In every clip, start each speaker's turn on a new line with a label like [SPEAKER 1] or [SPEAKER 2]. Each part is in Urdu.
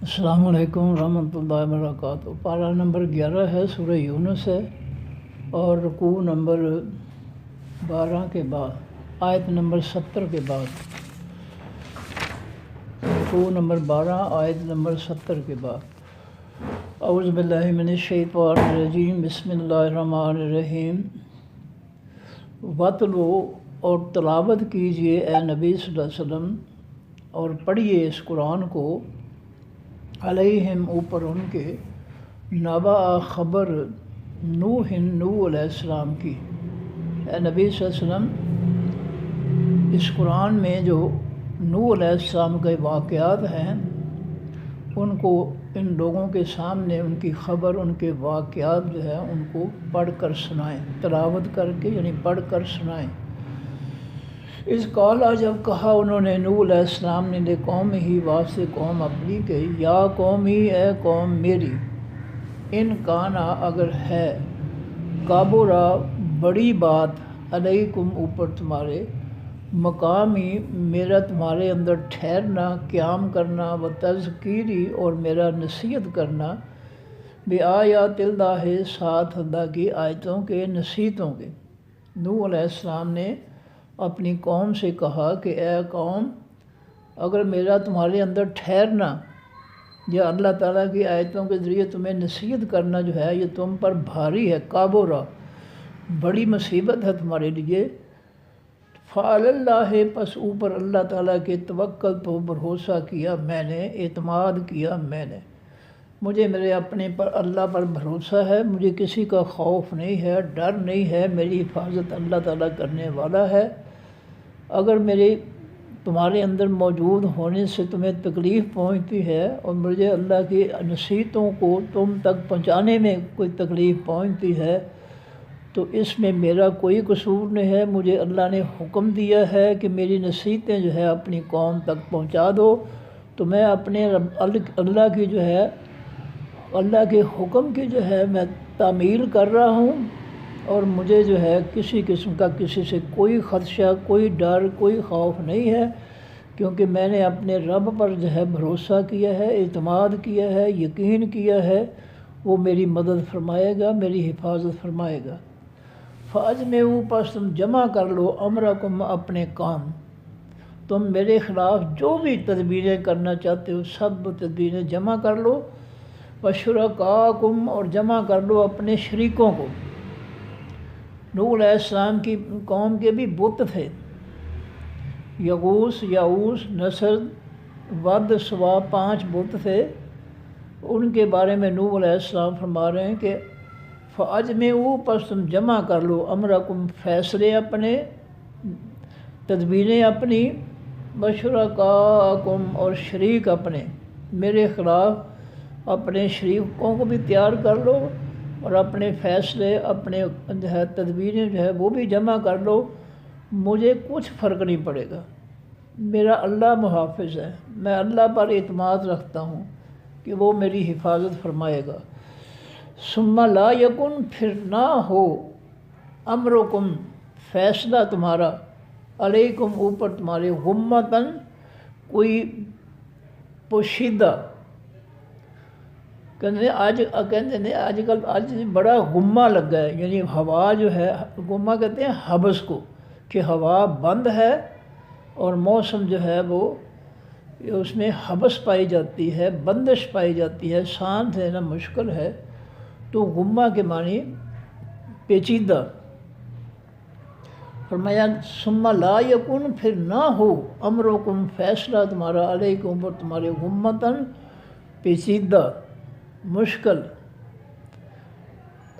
[SPEAKER 1] السلام علیکم ورحمۃ اللہ وبرکاتہ۔ پارہ نمبر 11 ہے، سورہ یونس ہے، اور رکوع نمبر 12 کے بعد، آیت نمبر 70 کے بعد، رکوع نمبر 12 آیت نمبر 70 کے بعد۔ اعوذ باللہ من الشیطان الرجیم، بسم اللہ الرحمن الرحیم۔ وَاتْلُو، اور تلاوت کیجئے اے نبی صلی اللہ علیہ وسلم، اور پڑھیے اس قرآن کو، علیہم، اوپر ان کے، نبأ، خبر، نوح علیہ السلام کی۔ اے نبی صلی اللہ علیہ وسلم، اس قرآن میں جو نوح علیہ السلام کے واقعات ہیں، ان کو ان لوگوں کے سامنے ان کی خبر، ان کے واقعات جو ہے ان کو پڑھ کر سنائیں، تلاوت کر کے یعنی پڑھ کر سنائیں۔ اس قالا، جب کہا انہوں نے، نوح علیہ السلام نے، قوم ہی، واسطے قوم اپنی کے، یا قومی، اے قوم میری، ان کانا، اگر ہے، کابرا، بڑی بات، علیکم، اوپر تمہارے، مقامی، میرا تمہارے اندر ٹھہرنا، قیام کرنا، و تذکیری، اور میرا نصیحت کرنا، بآیات اللہ، ساتھ اللہ کی آیتوں کے، نصیحتوں کے۔ نوح علیہ السلام نے اپنی قوم سے کہا کہ اے قوم، اگر میرا تمہارے اندر ٹھہرنا یا اللہ تعالیٰ کی آیتوں کے ذریعے تمہیں نصیحت کرنا جو ہے، یہ تم پر بھاری ہے، کابرا، بڑی مصیبت ہے تمہارے لیے، فعلی اللہ، پس اوپر اللہ تعالیٰ کے توکل، تو بھروسہ کیا میں نے، اعتماد کیا میں نے، مجھے میرے اپنے پر اللہ پر بھروسہ ہے، مجھے کسی کا خوف نہیں ہے، ڈر نہیں ہے، میری حفاظت اللہ تعالیٰ کرنے والا ہے۔ اگر میرے تمہارے اندر موجود ہونے سے تمہیں تکلیف پہنچتی ہے، اور مجھے اللہ کی نصیحتوں کو تم تک پہنچانے میں کوئی تکلیف پہنچتی ہے، تو اس میں میرا کوئی قصور نہیں ہے۔ مجھے اللہ نے حکم دیا ہے کہ میری نصیحتیں جو ہے اپنی قوم تک پہنچا دو، تو میں اپنے اللہ کی جو ہے، اللہ کے حکم کی جو ہے میں تعمیل کر رہا ہوں، اور مجھے جو ہے کسی قسم کا کسی سے کوئی خدشہ، کوئی ڈر، کوئی خوف نہیں ہے، کیونکہ میں نے اپنے رب پر جو ہے بھروسہ کیا ہے، اعتماد کیا ہے، یقین کیا ہے، وہ میری مدد فرمائے گا، میری حفاظت فرمائے گا۔ فَأَجْمِعُوا، پس تم جمع کر لو، امرکم، اپنے کام، تم میرے خلاف جو بھی تدبیریں کرنا چاہتے ہو سب تدبیریں جمع کر لو، وَشُرَكَاءَكُمْ، اور جمع کر لو اپنے شریکوں کو۔ نوح علیہ السلام کی قوم کے بھی بت تھے، یغوث، یعوث، نصر، ود، سوا، 5 بت تھے۔ ان کے بارے میں نوح علیہ السلام فرما رہے ہیں کہ فَأَجْمِعُوا، پس تم جمع کر لو، امرکم، فیصلے اپنے، تدبیریں اپنی، وَشُرَكَاءَكُمْ، اور شریک اپنے، میرے خلاف اپنے شریکوں کو بھی تیار کر لو، اور اپنے فیصلے، اپنے جو ہے تدبیریں جو ہے وہ بھی جمع کر لو، مجھے کچھ فرق نہیں پڑے گا، میرا اللہ محافظ ہے، میں اللہ پر اعتماد رکھتا ہوں کہ وہ میری حفاظت فرمائے گا۔ ثم لا یکن، پھر نہ ہو، امرکم، فیصلہ تمہارا، علیکم، اوپر تمہارے، غمتاً، کوئی پوشیدہ، کہتے ہیں آج بڑا غمہ لگا ہے، یعنی ہوا جو ہے، غمہ کہتے ہیں حبس کو، کہ ہوا بند ہے اور موسم جو ہے وہ اس میں حبس پائی جاتی ہے، بندش پائی جاتی ہے، سانس لینا مشکل ہے، تو غمہ کے معنی پیچیدہ۔ فرمایا ثم لا یکن، پھر نہ ہو، امرکم، فیصلہ تمہارا، علیکم، پر تمہارے، غمتاً، پیچیدہ، مشکل،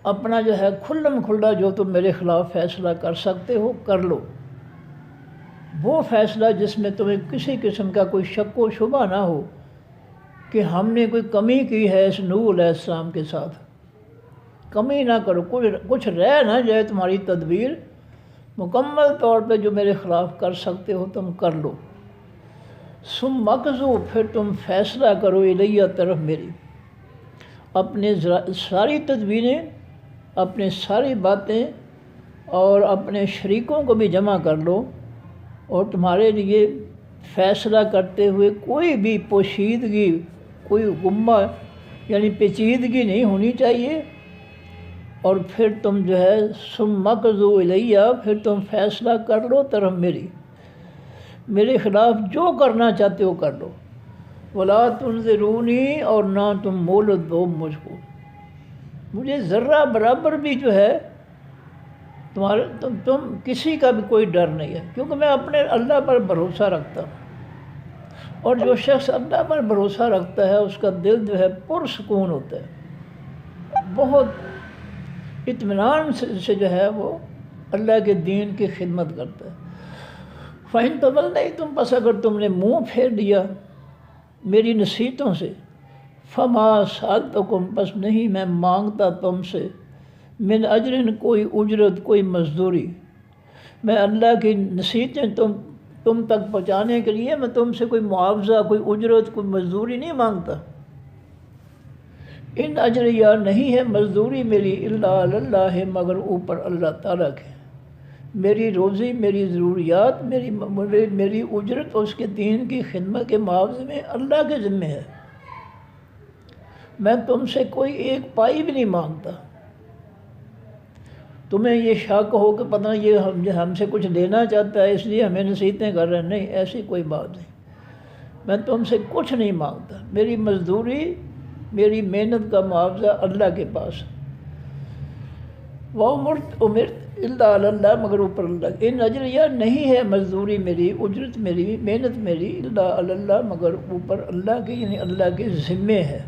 [SPEAKER 1] اپنا جو ہے کھلم کھلا جو تم میرے خلاف فیصلہ کر سکتے ہو کر لو، وہ فیصلہ جس میں تمہیں کسی قسم کا کوئی شک و شبہ نہ ہو کہ ہم نے کوئی کمی کی ہے اس نوح علیہ السلام کے ساتھ، کمی نہ کرو، کچھ رہ نہ جائے، تمہاری تدبیر مکمل طور پہ جو میرے خلاف کر سکتے ہو تم کر لو۔ ثم اقضوا، پھر تم فیصلہ کرو، الیہ، طرف میری، اپنے ساری تدبیریں، اپنے ساری باتیں، اور اپنے شریکوں کو بھی جمع کر لو، اور تمہارے لیے فیصلہ کرتے ہوئے کوئی بھی پوشیدگی، کوئی غمہ یعنی پیچیدگی نہیں ہونی چاہیے، اور پھر تم جو ہے ثم اقضوا الیہ، پھر تم فیصلہ کر لو طرف میرے خلاف جو کرنا چاہتے ہو کر لو، ولا تنظرونی، اور نہ تم مہلت دو مجھ کو، مجھے ذرہ برابر بھی جو ہے تم کسی کا بھی کوئی ڈر نہیں ہے، کیونکہ میں اپنے اللہ پر بھروسہ رکھتا ہوں، اور جو شخص اللہ پر بھروسہ رکھتا ہے اس کا دل جو ہے پرسکون ہوتا ہے، بہت اطمینان سے جو ہے وہ اللہ کے دین کی خدمت کرتا ہے۔ فَإِن تَوَلَّيْتُمْ، پس اگر تم نے منہ پھیر دیا میری نصیحتوں سے، فَمَا سَأَلْتُكُمْ، پس نہیں میں مانگتا تم سے، من اجر، کوئی اجرت، کوئی مزدوری، میں اللہ کی نصیحتیں تم تک پہنچانے کے لیے میں تم سے کوئی معاوضہ، کوئی اجرت، کوئی مزدوری نہیں مانگتا۔ ان اجریہ، نہیں ہے مزدوری میری، الا علی اللہ، مگر اوپر اللہ تعالیٰ کے، میری روزی، میری ضروریات، میری اجرت اس کے دین کی خدمت کے معاوضے میں اللہ کے ذمہ ہے، میں تم سے کوئی ایک پائی بھی نہیں مانگتا۔ تمہیں یہ شک ہو کہ پتہ نہیں یہ ہم سے کچھ لینا چاہتا ہے اس لیے ہمیں نصیحتیں کر رہے ہیں، نہیں، ایسی کوئی بات نہیں، میں تم سے کچھ نہیں مانگتا، میری مزدوری، میری محنت کا معاوضہ اللہ کے پاس۔ وَأُمِرْتُ إِلَّا عَلَى اللَّهِ، مگر اوپر اللہ، ان اجریہ، نہیں ہے مزدوری میری، اجرت میری، محنت میری، الا علی اللہ، مگر اوپر اللہ کے، یعنی اللہ کے ذمے ہے۔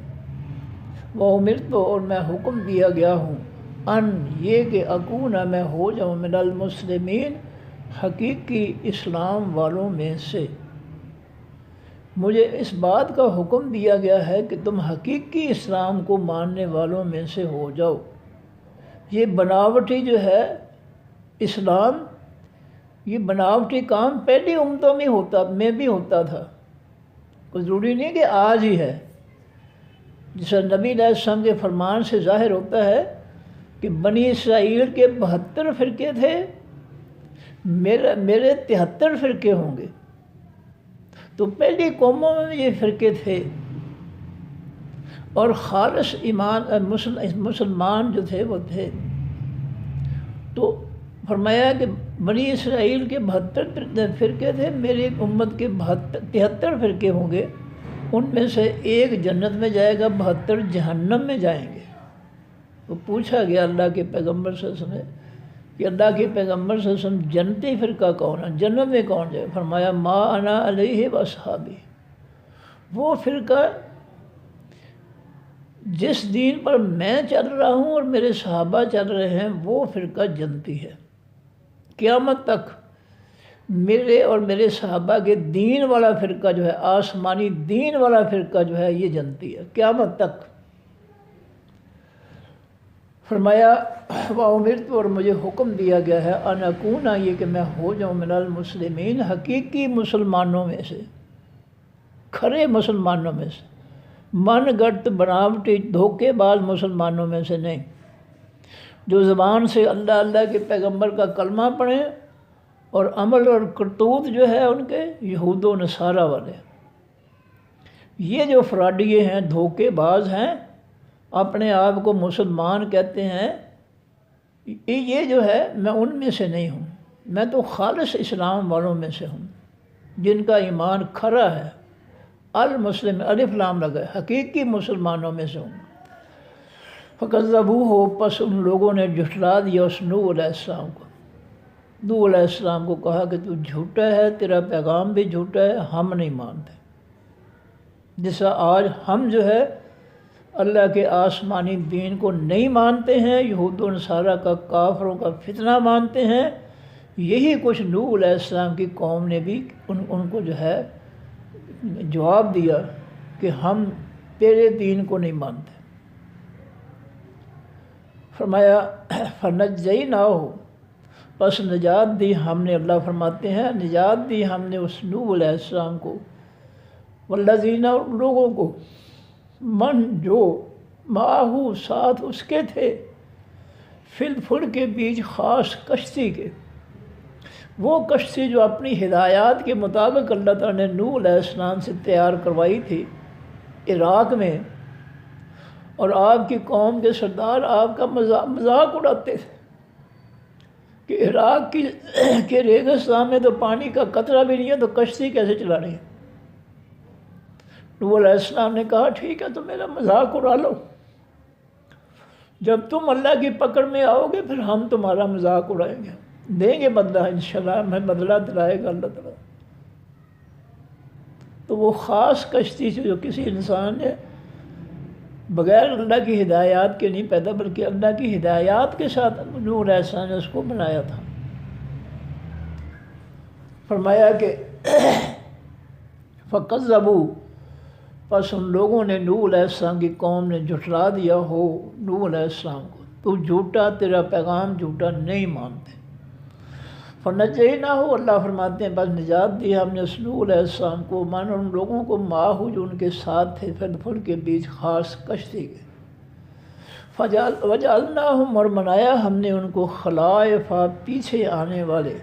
[SPEAKER 1] وَأُمِرْتُ، اور میں حکم دیا گیا ہوں، ان، یہ کہ اکون، میں ہو جاؤں، من المسلمین، حقیقی اسلام والوں میں سے، مجھے اس بات کا حکم دیا گیا ہے کہ تم حقیقی اسلام کو ماننے والوں میں سے ہو جاؤ۔ یہ بناوٹی جو ہے اسلام، یہ بناوٹی کام پہلی امتوں میں بھی ہوتا تھا، کوئی ضروری نہیں کہ آج ہی ہے، جیسا نبی علیہ السلام کے فرمان سے ظاہر ہوتا ہے کہ بنی اسرائیل کے 72 فرقے تھے، میرے 73 فرقے ہوں گے، تو پہلی قوموں میں یہ فرقے تھے، اور خالص ایمان مسلمان جو تھے وہ تھے، تو فرمایا کہ بنی اسرائیل کے 72 فرقے تھے، میری امت کے 73 فرقے ہوں گے، ان میں سے ایک جنت میں جائے گا، 72 جہنم میں جائیں گے۔ تو پوچھا گیا اللہ کے پیغمبر صلی اللہ علیہ وسلم کہ اللہ کے پیغمبر صلی اللہ علیہ وسلم جنتی فرقہ کون ہے، جنت میں کون جائے؟ فرمایا ما انا علیہ واصحابی، وہ فرقہ جس دین پر میں چل رہا ہوں اور میرے صحابہ چل رہے ہیں، وہ فرقہ جنتی ہے، قیامت تک میرے اور میرے صحابہ کے دین والا فرقہ جو ہے، آسمانی دین والا فرقہ جو ہے، یہ جنتی ہے قیامت تک۔ فرمایا وَأُمِرْتُ، اور مجھے حکم دیا گیا ہے، ان اکون، یہ کہ میں ہو جاؤں، من المسلمین، حقیقی مسلمانوں میں سے، کھرے مسلمانوں میں سے، من گڑت بناوٹی دھوکے باز مسلمانوں میں سے نہیں، جو زبان سے اللہ اللہ کے پیغمبر کا کلمہ پڑھیں اور عمل اور کرتوت جو ہے ان کے یہود و نصارہ والے، یہ جو فراڈیے ہیں، دھوکے باز ہیں، اپنے آپ کو مسلمان کہتے ہیں، یہ جو ہے میں ان میں سے نہیں ہوں، میں تو خالص اسلام والوں میں سے ہوں، جن کا ایمان کھرا ہے، المسلم، الف لام لگا ہے، حقیقی مسلمانوں میں سے ہوں۔ فَكَذَّبُوهُ، پس ان لوگوں نے جھٹلا دیا اس نوح علیہ السلام کو، نوح علیہ السلام کو کہا کہ تو جھوٹا ہے، تیرا پیغام بھی جھوٹا ہے، ہم نہیں مانتے، جیسا آج ہم جو ہے اللہ کے آسمانی دین کو نہیں مانتے ہیں، یہود و نصارہ کا، کافروں کا فتنہ مانتے ہیں، یہی کچھ نوح علیہ السلام کی قوم نے بھی ان کو جو ہے جواب دیا کہ ہم تیرے دین کو نہیں مانتے۔ فرمایا فَنَجَّيْنَاهُ، پس نجات دی ہم نے، اللہ فرماتے ہیں نجات دی ہم نے اس نوح علیہ السلام کو، والذین، لوگوں کو، من جو معاہو ساتھ اس کے تھے، فی الفلک کے بیچ، خاص کشتی کے، وہ کشتی جو اپنی ہدایات کے مطابق اللہ تعالیٰ نے نوح علیہ السلام سے تیار کروائی تھی، عراق میں، اور آپ کی قوم کے سردار آپ کا مذاق اڑاتے تھے کہ عراق کے ریگستان میں تو پانی کا قطرہ بھی نہیں ہے، تو کشتی کیسے چلا رہی ہے؟ نوح علیہ السلام نے کہا ٹھیک ہے تو میرا مذاق اڑا لو، جب تم اللہ کی پکڑ میں آؤ گے پھر ہم تمہارا مذاق اڑائیں گے، دیں گے بدلہ انشاءاللہ، ہمیں بدلہ دلائے گا اللہ تعالیٰ۔ تو وہ خاص کشتی جو کسی انسان نے بغیر اللہ کی ہدایات کے نہیں پیدا، بلکہ اللہ کی ہدایات کے ساتھ نوح علیہ السلام نے اس کو بنایا تھا۔ فرمایا کہ فَكَذَّبُوا، پس ان لوگوں نے نوح علیہ السلام کی قوم نے جھٹلا دیا ہو نوح علیہ السلام کو، تو جھوٹا، تیرا پیغام جھوٹا نہیں مانتے۔ فَنَجَّيْنَاهُ، اللہ فرماتے ہیں بس نجات دی ہم نے اس نوح علیہ السلام کو، مانا ان لوگوں کو، ماہو جو ان کے ساتھ تھے، فل کے بیچ خاص کشتی کے، وَجَعَلْنَاهُمْ، اور بنایا ہم نے ان کو خلائف، پیچھے آنے والے،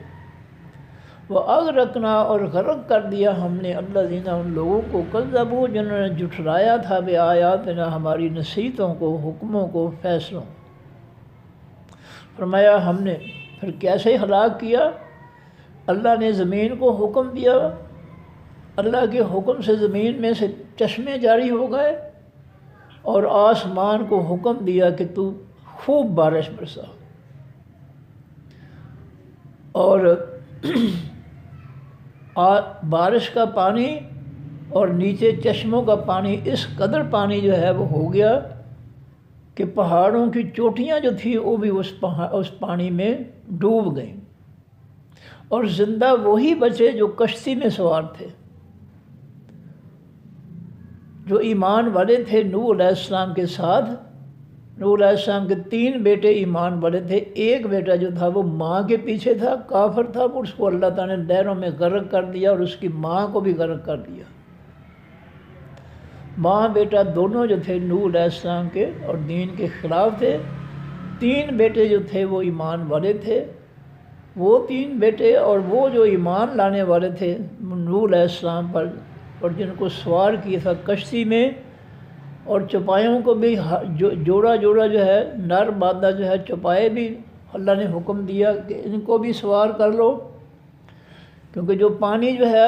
[SPEAKER 1] وَأَغْرَقْنَا، اور غرق کر دیا ہم نے الذین، ان لوگوں کو، کذبوا، جنہوں نے جھٹلایا تھا بآیاتنا، ہماری نصیحتوں کو، حکموں کو، فیصلوں۔ فرمایا ہم نے پھر کیسے ہلاک کیا؟ اللہ نے زمین کو حکم دیا، اللہ کے حکم سے زمین میں سے چشمے جاری ہو گئے، اور آسمان کو حکم دیا کہ تو خوب بارش برسا، اور بارش کا پانی اور نیچے چشموں کا پانی، اس قدر پانی جو ہے وہ ہو گیا کہ پہاڑوں کی چوٹیاں جو تھیں وہ بھی اس پانی میں ڈوب گئیں، اور زندہ وہی بچے جو کشتی میں سوار تھے، جو ایمان والے تھے نوح علیہ السلام کے ساتھ۔ نوح علیہ السلام کے 3 بیٹے ایمان والے تھے، ایک بیٹا جو تھا وہ ماں کے پیچھے تھا، کافر تھا، اس کو اللہ تعالیٰ نے لہروں میں غرق کر دیا، اور اس کی ماں کو بھی غرق کر دیا۔ ماں بیٹا دونوں جو تھے نوح علیہ السلام کے اور دین کے خلاف تھے۔ 3 بیٹے جو تھے وہ ایمان والے تھے، وہ 3 بیٹے اور وہ جو ایمان لانے والے تھے نوح علیہ السلام پر، اور جن کو سوار کیا تھا کشتی میں، اور چوپایوں کو بھی جوڑا جوڑا جو ہے، نر مادہ جو ہے، چوپائے بھی اللہ نے حکم دیا کہ ان کو بھی سوار کر لو، کیونکہ جو پانی جو ہے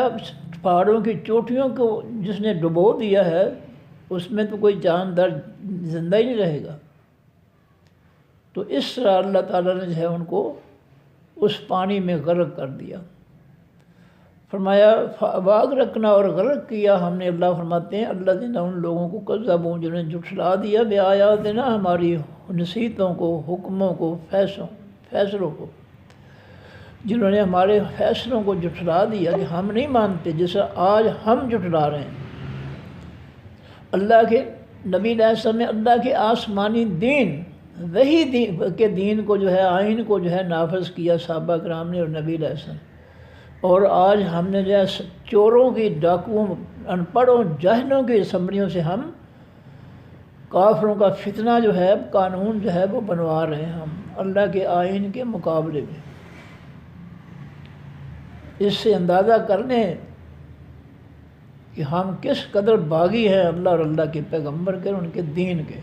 [SPEAKER 1] پہاڑوں کی چوٹیوں کو جس نے ڈبو دیا ہے، اس میں تو کوئی جاندار زندہ ہی نہیں رہے گا۔ تو اس طرح اللہ تعالیٰ نے جو ہے ان کو اس پانی میں غرق کر دیا۔ فرمایا وَأَغْرَقْنَا، اور غرق کیا ہم نے، اللہ فرماتے ہیں الذین، ان لوگوں کو، کذبوا، جنہوں نے جھٹلا دیا بآیاتنا، ہماری نصیحتوں کو، حکموں کو، فیصلوں کو، جنہوں نے ہمارے فیصلوں کو جھٹلا دیا کہ ہم نہیں مانتے، جیسا آج ہم جھٹلا رہے ہیں۔ اللہ کے نبی علیہ السلام نے اللہ کے آسمانی دین، وہی دین کے دین کو جو ہے، آئین کو جو ہے نافذ کیا صحابہ کرام نے اور نبی علیہ السلام، اور آج ہم نے جو ہے چوروں کی، ڈاکوؤں، ان پڑھوں، جاہلوں کی اسمبلیوں سے ہم کافروں کا فتنہ جو ہے، قانون جو ہے وہ بنوا رہے ہیں ہم اللہ کے آئین کے مقابلے میں۔ اس سے اندازہ کر لیں کہ ہم کس قدر باغی ہیں اللہ اور اللہ کے پیغمبر کے، ان کے دین کے،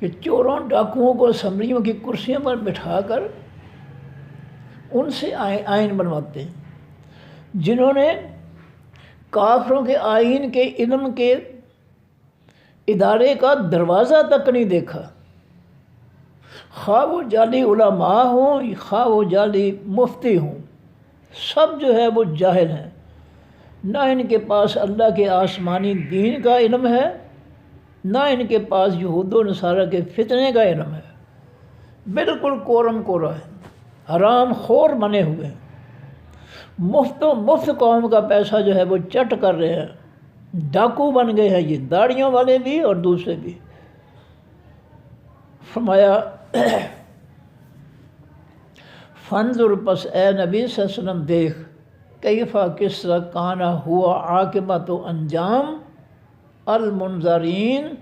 [SPEAKER 1] کہ چوروں ڈاکوؤں کو اسمبلیوں کی کرسیوں پر بٹھا کر ان سے آئین بنواتے ہیں، جنہوں نے کافروں کے آئین کے علم کے ادارے کا دروازہ تک نہیں دیکھا، خواہ وہ جعلی علماء ہوں، خواہ وہ جعلی مفتی ہوں، سب جو ہے وہ جاہل ہیں، نہ ان کے پاس اللہ کے آسمانی دین کا علم ہے، نہ ان کے پاس یہود و نصارہ کے فتنے کا علم ہے، بالکل کورم کورا ہے، حرام خور بنے ہوئے ہیں، مفت قوم کا پیسہ جو ہے وہ چٹ کر رہے ہیں، ڈاکو بن گئے ہیں یہ، داڑھیوں والے بھی اور دوسرے بھی۔ فرمایا فانظر، پس اے نبی صلی اللہ علیہ وسلم دیکھ، کیفا، کس طرح، کانا ہوا، عاقبت و انجام، المنظرین،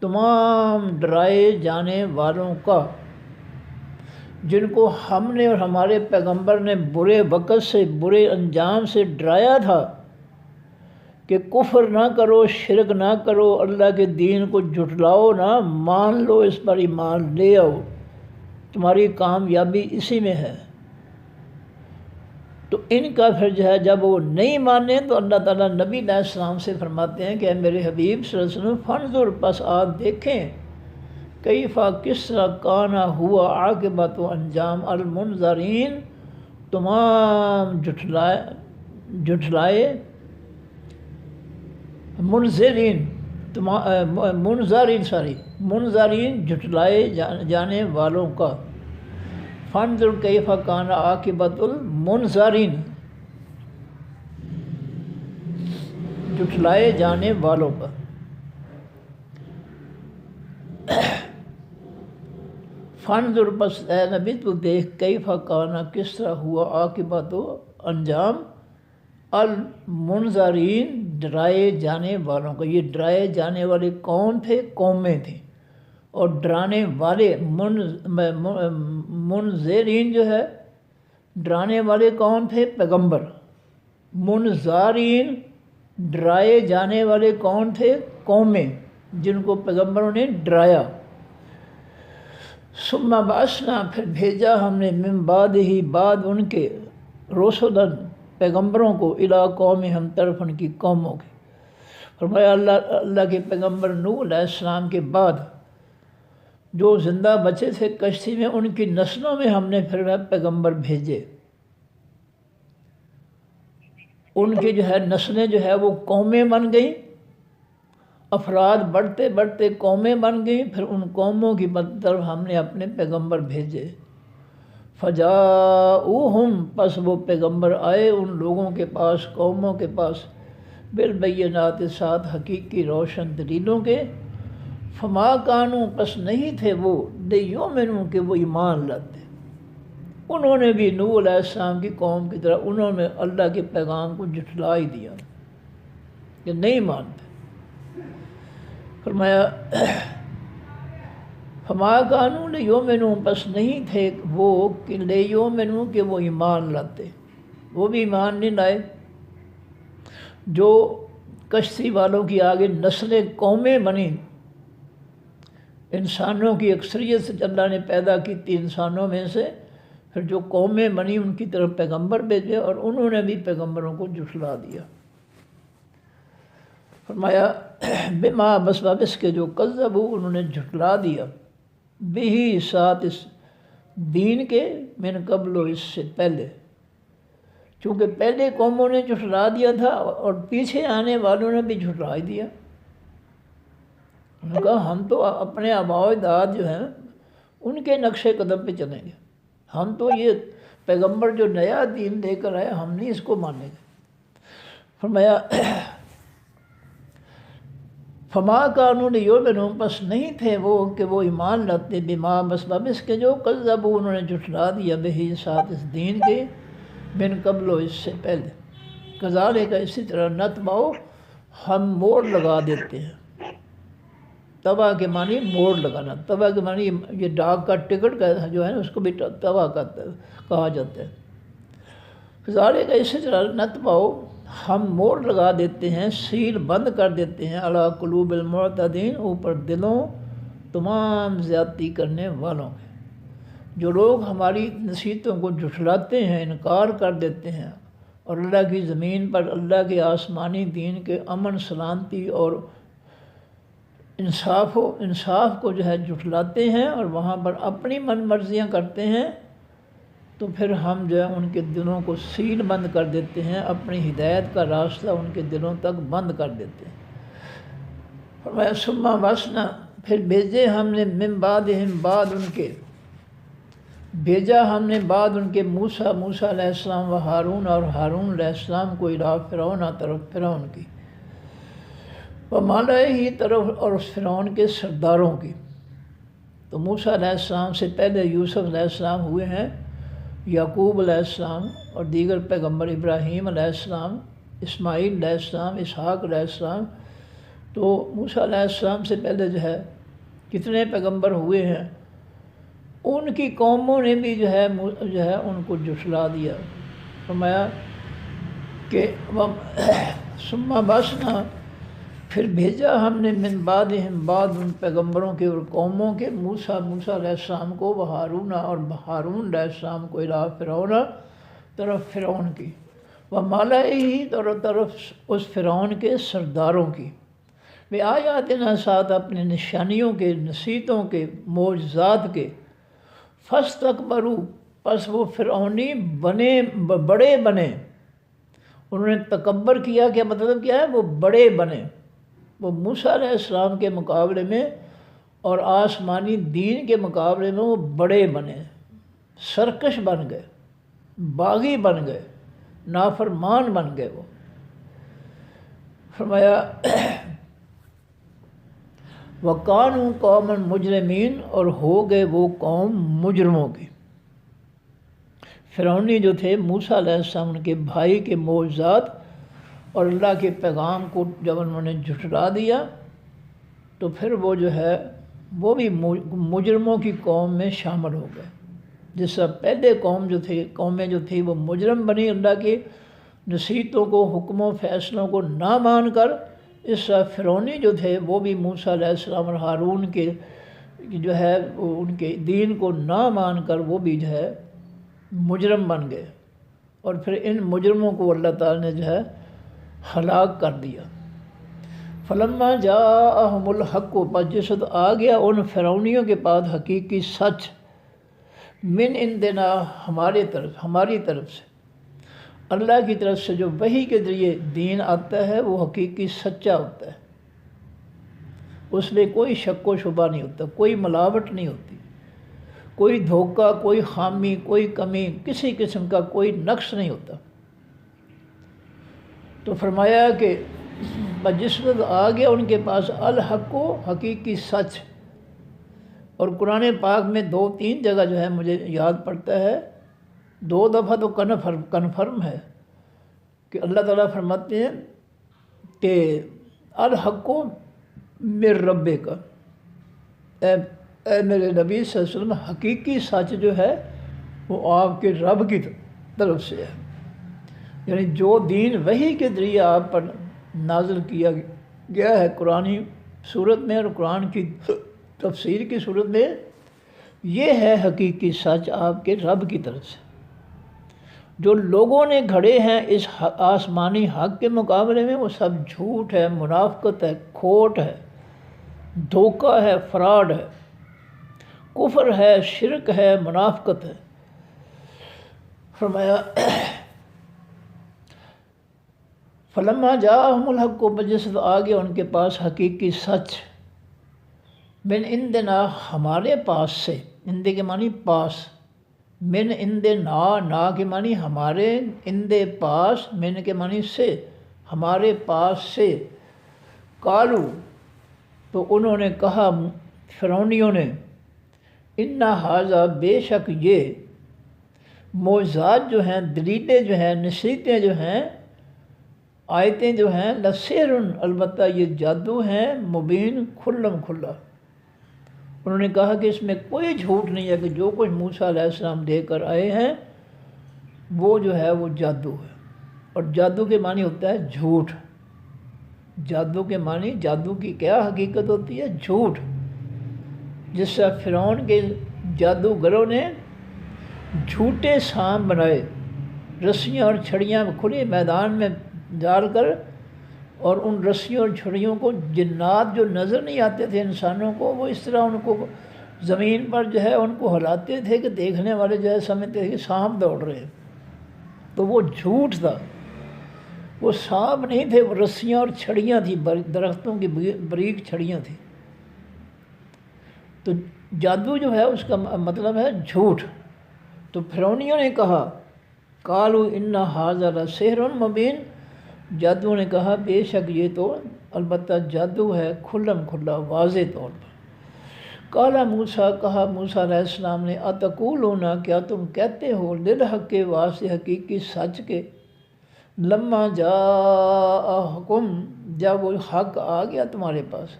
[SPEAKER 1] تمام ڈرائے جانے والوں کا، جن کو ہم نے اور ہمارے پیغمبر نے برے وقت سے، برے انجام سے ڈرایا تھا، کہ کفر نہ کرو، شرک نہ کرو، اللہ کے دین کو جھٹلاؤ نہ، مان لو، اس پر ایمان لے آؤ، تمہاری کامیابی اسی میں ہے۔ تو ان کا پھر جو ہے جب وہ نہیں مانے تو اللہ تعالیٰ نبی علیہ السلام سے فرماتے ہیں کہ اے میرے حبیب صلی اللہ علیہ وسلم فانظر، پس آپ دیکھیں، کیفا کس طرح کانا ہوا عاقبت و انجام المنظرین، تمام جھٹلائے منظرین جھٹلائے جانے والوں کا۔ فانظر کیف کان عاقبت المنظرین، جھٹلائے جانے والوں کا۔ فانظر، بس اے نبی تو دیکھ، کیف کان کس طرح ہوا عاقبت و انجام المنظرین، ڈرائے جانے والوں کا۔ یہ ڈرائے جانے والے کون تھے؟ قومیں تھیں، اور ڈرانے والے منذرین جو ہے، ڈرانے والے کون تھے؟ پیغمبر۔ منذارین، ڈرائے جانے والے کون تھے؟ قومیں جن کو پیغمبروں نے ڈرایا۔ ثم بعثنا، پھر بھیجا ہم نے، من بعد ہی، بعد ان کے، رسلاً، پیغمبروں کو، الی قومہم، طرف ان کی قوموں کے۔ فرمایا اللہ کے پیغمبر نوح علیہ السلام کے بعد جو زندہ بچے تھے کشتی میں، ان کی نسلوں میں ہم نے پھر پیغمبر بھیجے۔ ان کی جو ہے نسلیں جو ہے وہ قومیں بن گئیں، افراد بڑھتے بڑھتے قومیں بن گئیں، پھر ان قوموں کی طرف ہم نے اپنے پیغمبر بھیجے۔ فجاؤہم، پس وہ پیغمبر آئے ان لوگوں کے پاس، قوموں کے پاس، بالبینات، ساتھ حقیقی روشن دلیلوں کے۔ فما کانوا، پس نہیں تھے وہ، لیؤمنوا، کہ وہ ایمان لاتے۔ انہوں نے بھی نوح علیہ السلام کی قوم کی طرح انہوں نے اللہ کے پیغام کو جھٹلا ہی دیا کہ نہیں مانتے۔ فرمایا فما کانوا لیؤمنوا، پس نہیں تھے وہ کہ لیؤمنوا، کہ وہ ایمان لاتے، وہ بھی ایمان نہیں لائے۔ جو کشتی والوں کی آگے نسلیں قومیں بنیں، انسانوں کی اکثریت سے اللہ نے پیدا کی تھی، انسانوں میں سے پھر جو قومیں بنی ان کی طرف پیغمبر بھیجے، اور انہوں نے بھی پیغمبروں کو جھٹلا دیا۔ فرمایا بما، بس اس کے جو کذبوا، انہوں نے جھٹلا دیا، بہی، ساتھ اس دین کے، من قبل، اس سے پہلے، چونکہ پہلے قوموں نے جھٹلا دیا تھا اور پیچھے آنے والوں نے بھی جھٹلا ہی دیا۔ انہوں نے کہا ہم تو اپنے آباء و اجداد جو ہیں ان کے نقش قدم پہ چلیں گے، ہم تو یہ پیغمبر جو نیا دین لے کر آئے ہم نہیں اس کو مانیں گے۔ فرمایا فما کانوا لیؤمنوا، پس نہیں تھے وہ کہ وہ ایمان لاتے، بما، بس اس کے جو کذبوا، انہوں نے جھٹلا دیا، بہی، ساتھ اس دین کے، من قبل، اس سے پہلے۔ کذالک، اسی طرح، نتبع، ہم موڑ لگا دیتے ہیں۔ طبع کے معنی موڑ لگانا، طبع کے معنی یہ ڈاک کا ٹکٹ کا جو ہے نا اس کو بھی طبع کہا جاتا ہے۔ کذالک، اسی طرح، نتبع، ہم موڑ لگا دیتے ہیں، سیل بند کر دیتے ہیں، علی قلوب المعتدین، اوپر دلوں تمام زیادتی کرنے والوں کے۔ جو لوگ ہماری نصیحتوں کو جھٹلاتے ہیں، انکار کر دیتے ہیں، اور اللہ کی زمین پر اللہ کے آسمانی دین کے امن، سلامتی اور انصاف کو جو ہے جھٹلاتے ہیں، اور وہاں پر اپنی من مرضیاں کرتے ہیں، تو پھر ہم جو ہے ان کے دلوں کو سیل بند کر دیتے ہیں، اپنی ہدایت کا راستہ ان کے دلوں تک بند کر دیتے ہیں۔ فرمایا ثم بعثنا، پھر بھیجے ہم نے، من بعدہم، بعد ان کے، بھیجا ہم نے بعد ان کے، موسیٰ علیہ السلام، و ہارون، اور ہارون علیہ السلام کو، الی فرعون، طرف فرعون کی، و ملئہ، طرف اور اس فرعون کے سرداروں کی۔ تو موسیٰ علیہ السلام سے پہلے یوسف علیہ السلام ہوئے ہیں، یعقوب علیہ السلام اور دیگر پیغمبر، ابراہیم علیہ السلام، اسماعیل علیہ السلام، اسحاق علیہ السلام۔ تو موسیٰ علیہ السلام سے پہلے جو ہے کتنے پیغمبر ہوئے ہیں، ان کی قوموں نے بھی جو ہے ان کو جھٹلا دیا۔ فرمایا کہ ثم بسنا پھر بھیجا ہم نے من بعدہم بعد ان پیغمبروں کے اور قوموں کے موسیٰ علیہ السلام کو و ہارون اور ہارون علیہ السلام کو الی فرعون طرف فرعون کی و ملئہ اور طرف اس فرعون کے سرداروں کی بے آیاتنا ساتھ اپنے نشانیوں کے نصیحتوں کے معجزات کے فاستکبروا پس وہ فرعونی بڑے بنے انہوں نے تکبر کیا کیا مطلب کیا ہے وہ بڑے بنے وہ موسیٰ علیہ السلام کے مقابلے میں اور آسمانی دین کے مقابلے میں وہ بڑے بنے سرکش بن گئے باغی بن گئے نافرمان بن گئے وہ فرمایا وَقَانُوا قَوْمًا مُجْرِمِينَ اور ہو گئے وہ قوم مجرموں کی فرعونی جو تھے موسیٰ علیہ السلام کے بھائی کے معجزات اور اللہ کے پیغام کو جب انہوں نے جھٹلا دیا تو پھر وہ جو ہے وہ بھی مجرموں کی قوم میں شامل ہو گئے جس سے پہلے قومیں جو تھی وہ مجرم بنی اللہ کے نصیحتوں کو حکموں فیصلوں کو نہ مان کر اس سے فرعونی جو تھے وہ بھی موسیٰ علیہ السلام اور ہارون کے جو ہے ان کے دین کو نہ مان کر وہ بھی جو ہے مجرم بن گئے اور پھر ان مجرموں کو اللہ تعالیٰ نے جو ہے ہلاک کر دیا فلما جاءہم الحق پس جس وقت آ گیا ان فرعونیوں کے پاس حقیقی سچ من عندنا ہماری طرف سے اللہ کی طرف سے جو وحی کے ذریعے دین آتا ہے وہ حقیقی سچا ہوتا ہے اس میں کوئی شک و شبہ نہیں ہوتا کوئی ملاوٹ نہیں ہوتی کوئی دھوکہ کوئی خامی کوئی کمی کسی قسم کا کوئی نقص نہیں ہوتا تو فرمایا کہ جس وقت آ گیا ان کے پاس الحق و حقیقی سچ اور قرآن پاک میں 2-3 جگہ جو ہے مجھے یاد پڑتا ہے 2 دفعہ تو کنفرم ہے کہ اللہ تعالیٰ فرماتے ہیں کہ الحق من ربک اے میرے نبی صلی اللہ علیہ وسلم حقیقی سچ جو ہے وہ آپ کے رب کی طرف سے ہے یعنی جو دین وحی کے ذریعے آپ پر نازل کیا گیا ہے قرآنی صورت میں اور قرآن کی تفسیر کی صورت میں یہ ہے حقیقی سچ آپ کے رب کی طرف سے جو لوگوں نے گھڑے ہیں اس آسمانی حق کے مقابلے میں وہ سب جھوٹ ہے منافقت ہے کھوٹ ہے دھوکہ ہے فراڈ ہے کفر ہے شرک ہے منافقت ہے فرمایا فلما جاءہم الحق جس وقت آ گیا ان کے پاس حقیقی سچ من عندنا ہمارے پاس سے اندے کے معنی پاس من اندے نا کے معنی ہمارے اندے پاس من کے معنی سے ہمارے پاس سے قالو تو انہوں نے کہا فرعونیوں نے انا ھذا بے شک یہ معجزات جو ہیں دلیلیں جو ہیں نصیحتیں جو ہیں آیتیں جو ہیں لسحر البتہ یہ جادو ہیں مبین کھلم کھلا انہوں نے کہا کہ اس میں کوئی جھوٹ نہیں ہے کہ جو کچھ موسیٰ علیہ السلام دے کر آئے ہیں وہ جو ہے وہ جادو ہے اور جادو کے معنی ہوتا ہے جھوٹ جادو کے معنی جادو کی کیا حقیقت ہوتی ہے جھوٹ جس سے فرعون کے جادوگروں نے جھوٹے سانپ بنائے رسیاں اور چھڑیاں کھلے میدان میں ڈال کر اور ان رسیوں اور چھڑیوں کو جنات جو نظر نہیں آتے تھے انسانوں کو وہ اس طرح ان کو زمین پر جو ہے ان کو ہلاتے تھے کہ دیکھنے والے جو ہے سمجھتے تھے کہ سانپ دوڑ رہے ہیں تو وہ جھوٹ تھا وہ سانپ نہیں تھے وہ رسیاں اور چھڑیاں تھیں درختوں کی بریک چھڑیاں تھیں تو جادو جو ہے اس کا مطلب ہے جھوٹ تو فرعونیوں نے کہا قالوا ان ھذا لسحر مبین جادو نے کہا بے شک یہ تو البتہ جادو ہے کھلم کھلا واضح طور پر قالا موسیٰ کہا موسیٰ علیہ السلام نے اتقولون کیا تم کہتے ہو للحق کے واسطے حقیقی سچ کے لما جاءکم جب وہ حق آ گیا تمہارے پاس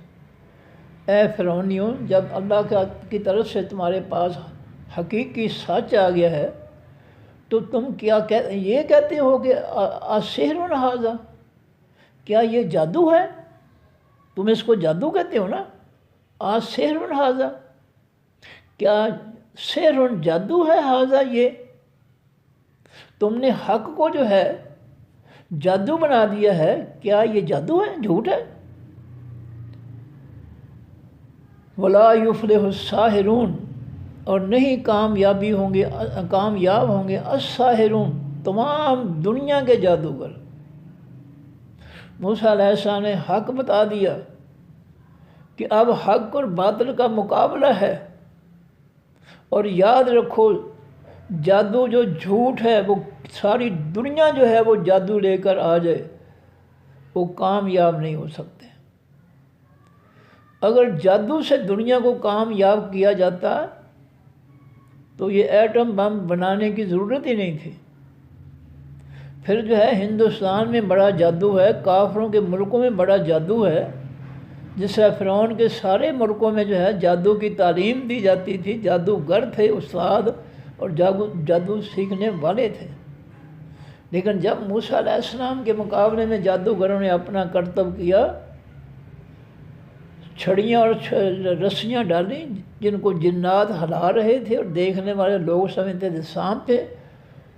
[SPEAKER 1] اے فرعونیوں جب اللہ کی طرف سے تمہارے پاس حقیقی سچ آ گیا ہے تو تم کیا یہ کہتے ہو کہ سحر ھذا کیا یہ جادو ہے؟ تم اس کو جادو کہتے ہو نا؟ آج سحر ھذا، کیا سحر جادو ہے؟ ھذا یہ تم نے حق کو جو ہے جادو بنا دیا ہے، کیا یہ جادو ہے، جھوٹ ہے؟ ولا یفلح الساحرون، اور نہیں کامیاب ہوں گے الساحرون، تمام دنیا کے جادوگر۔ موسیٰ علیہ السلام نے حق بتا دیا کہ اب حق اور باطل کا مقابلہ ہے، اور یاد رکھو جادو جو جھوٹ ہے، وہ ساری دنیا جو ہے وہ جادو لے کر آ جائے، وہ کامیاب نہیں ہو سکتے۔ اگر جادو سے دنیا کو کامیاب کیا جاتا تو یہ ایٹم بم بنانے کی ضرورت ہی نہیں تھی۔ پھر جو ہے ہندوستان میں بڑا جادو ہے، کافروں کے ملکوں میں بڑا جادو ہے، جس سے فرعون کے سارے ملکوں میں جو ہے جادو کی تعلیم دی جاتی تھی، جادوگر تھے استاد اور جادو سیکھنے والے تھے۔ لیکن جب موسیٰ علیہ السلام کے مقابلے میں جادوگروں نے اپنا کرتب کیا، چھڑیاں اور رسیاں ڈالیں جن کو جنات ہلا رہے تھے اور دیکھنے والے لوگ سمجھتے تھے سانپ تھے،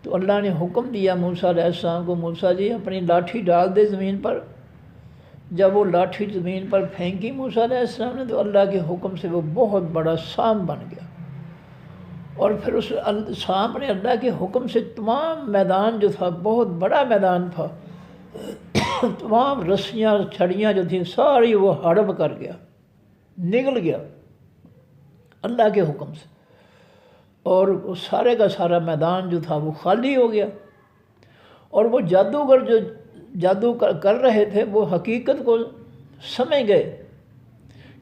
[SPEAKER 1] تو اللہ نے حکم دیا موسیٰ علیہ السلام کو، موسیٰ جی اپنی لاٹھی ڈال دے زمین پر۔ جب وہ لاٹھی زمین پر پھینکی موسیٰ علیہ السلام نے، تو اللہ کے حکم سے وہ بہت بڑا سانپ بن گیا، اور پھر اس سانپ نے اللہ کے حکم سے تمام میدان جو تھا، بہت بڑا میدان تھا، تمام رسیاں چھڑیاں جو تھیں ساری وہ ہڑپ کر گیا، نگل گیا اللہ کے حکم سے، اور وہ سارے کا سارا میدان جو تھا وہ خالی ہو گیا۔ اور وہ جادوگر جو جادو کر رہے تھے وہ حقیقت کو سمجھ گئے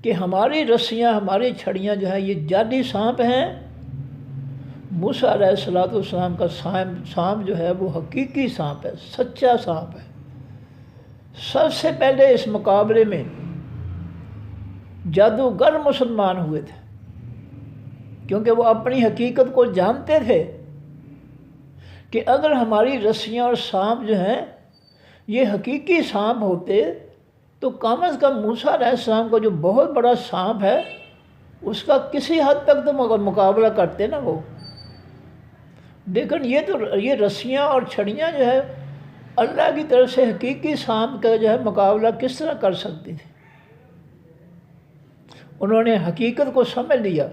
[SPEAKER 1] کہ ہماری رسیاں، ہماری چھڑیاں جو ہیں یہ جادی سانپ ہیں، موسیٰ علیہ السلام کا سانپ جو ہے وہ حقیقی سانپ ہے، سچا سانپ ہے۔ سب سے پہلے اس مقابلے میں جادوگر مسلمان ہوئے تھے، کیونکہ وہ اپنی حقیقت کو جانتے تھے کہ اگر ہماری رسیاں اور سانپ جو ہیں یہ حقیقی سانپ ہوتے تو کم از کم موسیٰ علیہ السلام کا جو بہت بڑا سانپ ہے اس کا کسی حد تک تو مقابلہ کرتے نا وہ۔ لیکن یہ رسیاں اور چھڑیاں جو ہے اللہ کی طرف سے حقیقی سانپ کا جو ہے مقابلہ کس طرح کر سکتی تھی؟ انہوں نے حقیقت کو سمجھ لیا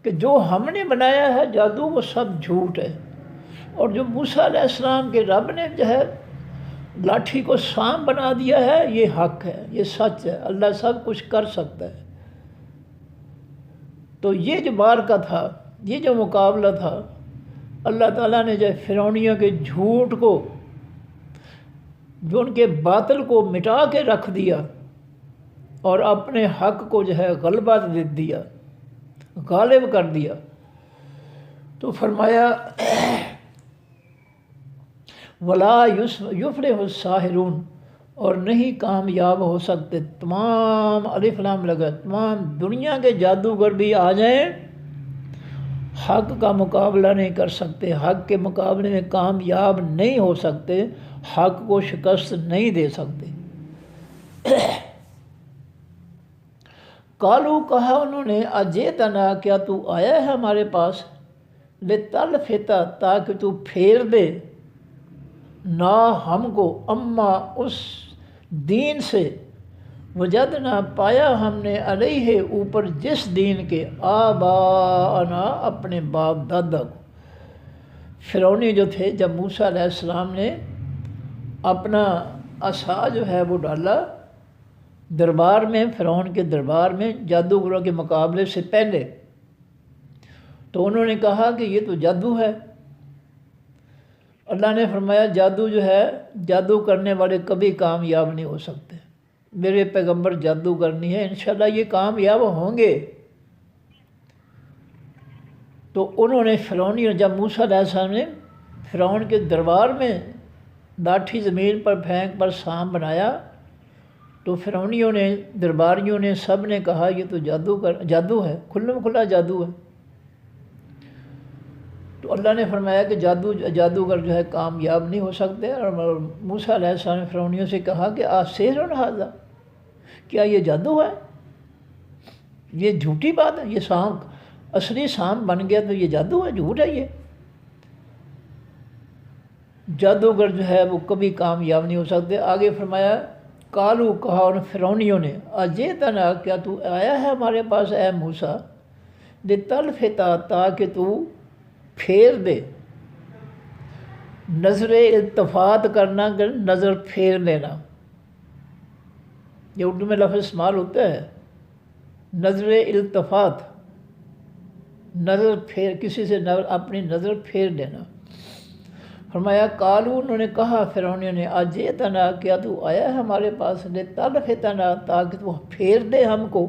[SPEAKER 1] کہ جو ہم نے بنایا ہے جادو وہ سب جھوٹ ہے، اور جو موسیٰ علیہ السلام کے رب نے جو ہے لاٹھی کو سانپ بنا دیا ہے یہ حق ہے، یہ سچ ہے، اللہ سب کچھ کر سکتا ہے۔ تو یہ جو معرکہ تھا، یہ جو مقابلہ تھا، اللہ تعالیٰ نے جو فرعونیوں کے جھوٹ کو، جو ان کے باطل کو مٹا کے رکھ دیا اور اپنے حق کو جو ہے غلبہ دے دیا، غالب کر دیا۔ تو فرمایا ولا یفلح الساحرون، اور نہیں کامیاب ہو سکتے، تمام الف لام لگا، تمام دنیا کے جادوگر بھی آ جائیں حق کا مقابلہ نہیں کر سکتے، حق کے مقابلے میں کامیاب نہیں ہو سکتے، حق کو شکست نہیں دے سکتے۔ قالو، کہا انہوں نے، اجئتنا، کیا تو آیا ہے ہمارے پاس، لتلفتا، تاکہ تو پھیر دے نا ہم کو، اما، اس دین سے، وجدنا، پایا ہم نے، علیہ، اوپر، جس دین کے، آباءنا، اپنے باپ دادا کو۔ فرعونی جو تھے، جب موسیٰ علیہ السلام نے اپنا عصا جو ہے وہ ڈالا دربار میں، فرعون کے دربار میں جادوگروں کے مقابلے سے پہلے، تو انہوں نے کہا کہ یہ تو جادو ہے۔ اللہ نے فرمایا جادو جو ہے، جادو کرنے والے کبھی کامیاب نہیں ہو سکتے، میرے پیغمبر جادو کرنی ہے، انشاءاللہ یہ کامیاب ہوں گے۔ تو انہوں نے فرعونی، جب موسیٰ علیہ السلام نے فرعون کے دربار میں لاٹھی زمین پر پھینک پر سانپ بنایا، تو فرعونیوں نے، درباریوں نے، سب نے کہا یہ تو جادو ہے، کھلم کھلا جادو ہے۔ تو اللہ نے فرمایا کہ جادوگر جو ہے کامیاب نہیں ہو سکتے، اور موسیٰ علیہ السلام نے فرعونیوں سے کہا کہ سحر ھذا، کیا یہ جادو ہے؟ یہ جھوٹی بات ہے، یہ سانپ اصلی سانپ بن گیا تو یہ جادو ہے، جھوٹ ہے یہ۔ جادوگر جو ہے وہ کبھی کامیاب نہیں ہو سکتے۔ آگے فرمایا کالو، کہا اور فرعونیوں نے، اجئتنا، کیا تو آیا ہے ہمارے پاس اے موسیٰ، لتلفتا، تاکہ تو پھیر دے، نظر التفات کرنا، نظر پھیر لینا، یہ اردو میں لفظ استعمال ہوتا ہے، نظر التفات، نظر پھیر، کسی سے اپنی نظر پھیر لینا۔ فرمایا کالو، انہوں نے کہا فرعونیوں نے، اجئتنا، کیا تو آیا ہے ہمارے پاس، لتلفتنا، تاکہ تو پھیر دے ہم کو،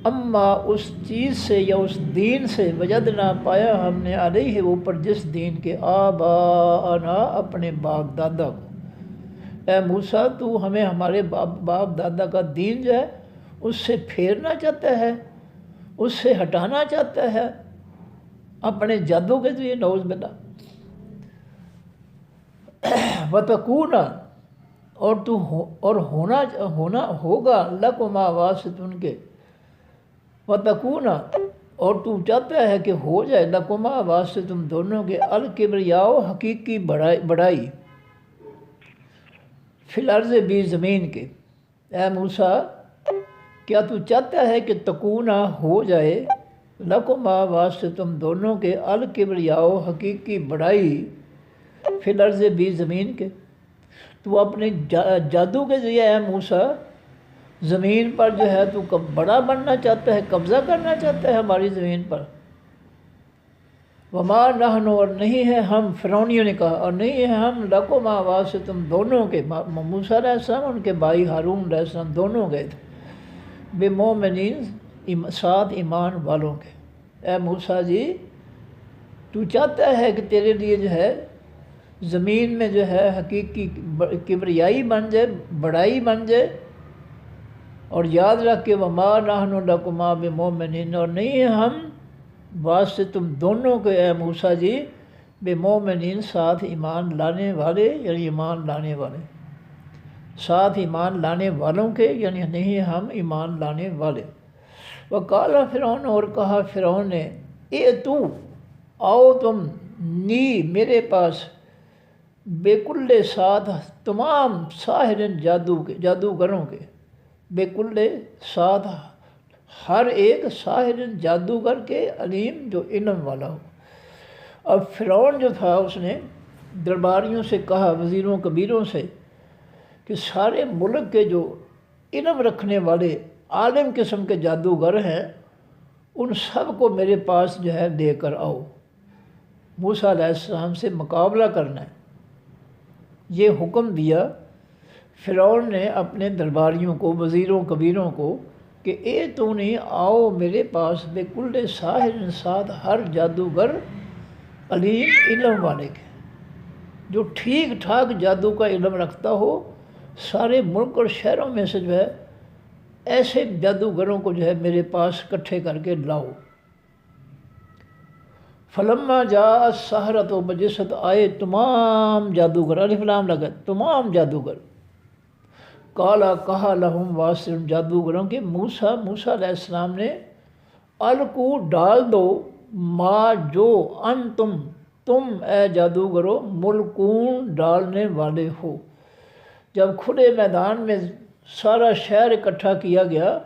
[SPEAKER 1] اما، اس چیز سے یا اس دین سے، وجدنا، پایا ہم نے، علیہ، اوپر، جس دین کے، آباءنا، اپنے باپ دادا کو۔ اے موسیٰ، تو ہمیں ہمارے باپ دادا کا دین جو ہے اس سے پھیرنا چاہتا ہے، اس سے ہٹانا چاہتا ہے اپنے جادو کے ذریعے، نعوذ باللہ۔ وَتَكُونَ، اور تو ہونا ہوگا، لَكُمَا، واسطے ان کے، وَتَكُونَ، اور تو چاہتا ہے کہ ہو جائے، لَكُمَا، واسطے تم دونوں کے، الکبریاء، حقیقی بڑائی، فی الارض، بھی زمین کے۔ اے موسیٰ، کیا تو چاہتا ہے کہ تکونہ، ہو جائے، لَكُمَا، واسطے تم دونوں کے، الکبریاء، حقیقی بڑائی، فی الارض، بھی زمین کے۔ تو اپنے جادو کے ذریعے اے موسیٰ زمین پر جو ہے تو بڑا بننا چاہتا ہے، قبضہ کرنا چاہتا ہے ہماری زمین پر۔ وما نحن، اور نہیں ہے ہم، فرعونیوں نے کہا، اور نہیں ہے ہم، لکما، واسطے تم دونوں کے، موسیٰ علیہ السلام ان کے بھائی ہارون علیہ السلام دونوں گئے تھے، بمؤمنین، ساتھ ایمان والوں کے۔ اے موسیٰ جی، تو چاہتا ہے کہ تیرے لیے جو ہے زمین میں جو ہے حقیقی کبریائی بن جائے، بڑائی بن جائے، اور یاد رکھ کے وما نحن لکما بمؤمنین، اور نہیں ہے ہم واسطے تم دونوں کے اے موسیٰ جی، بمؤمنین، ساتھ ایمان لانے والے، یعنی ایمان لانے والے، ساتھ ایمان لانے والوں کے، یعنی نہیں ہم ایمان لانے والے۔ وقال فرعون، اور کہا فرعون نے، ائتو، آؤ تم، نی، میرے پاس، بکل، ساتھ، تمام، ساحر، جادوگروں کے، بکل، ساتھ، ہر ایک، ساحر، جادوگر کے، علیم، جو علم والا ہو۔ اب فرعون جو تھا اس نے درباریوں سے کہا، وزیروں کبیروں سے، کہ سارے ملک کے جو علم رکھنے والے عالم قسم کے جادوگر ہیں ان سب کو میرے پاس جو ہے لے کر آؤ، موسیٰ علیہ السلام سے مقابلہ کرنا ہے۔ یہ حکم دیا فرعون نے اپنے درباریوں کو، وزیروں کبیروں کو، کہ اے تو نہیں، آؤ میرے پاس، بکل، ساحر، ساتھ ہر جادوگر، علیم، علم والے کے، جو ٹھیک ٹھاک جادو کا علم رکھتا ہو، سارے ملک اور شہروں میں سے جو ہے ایسے جادوگروں کو جو ہے میرے پاس اکٹھے کر کے لاؤ۔ فلما جاء السحرۃ، بجسد آئے تمام جادوگر، الف لام لگا، تمام جادوگر، قالا، کہا، لہم، واسطے ان جادوگروں کے، موسیٰ علیہ السلام نے، القو، ڈال دو، ما، جو، تم اے جادوگرو، ملکون، ڈالنے والے ہو۔ جب کھلے میدان میں سارا شہر اکٹھا کیا گیا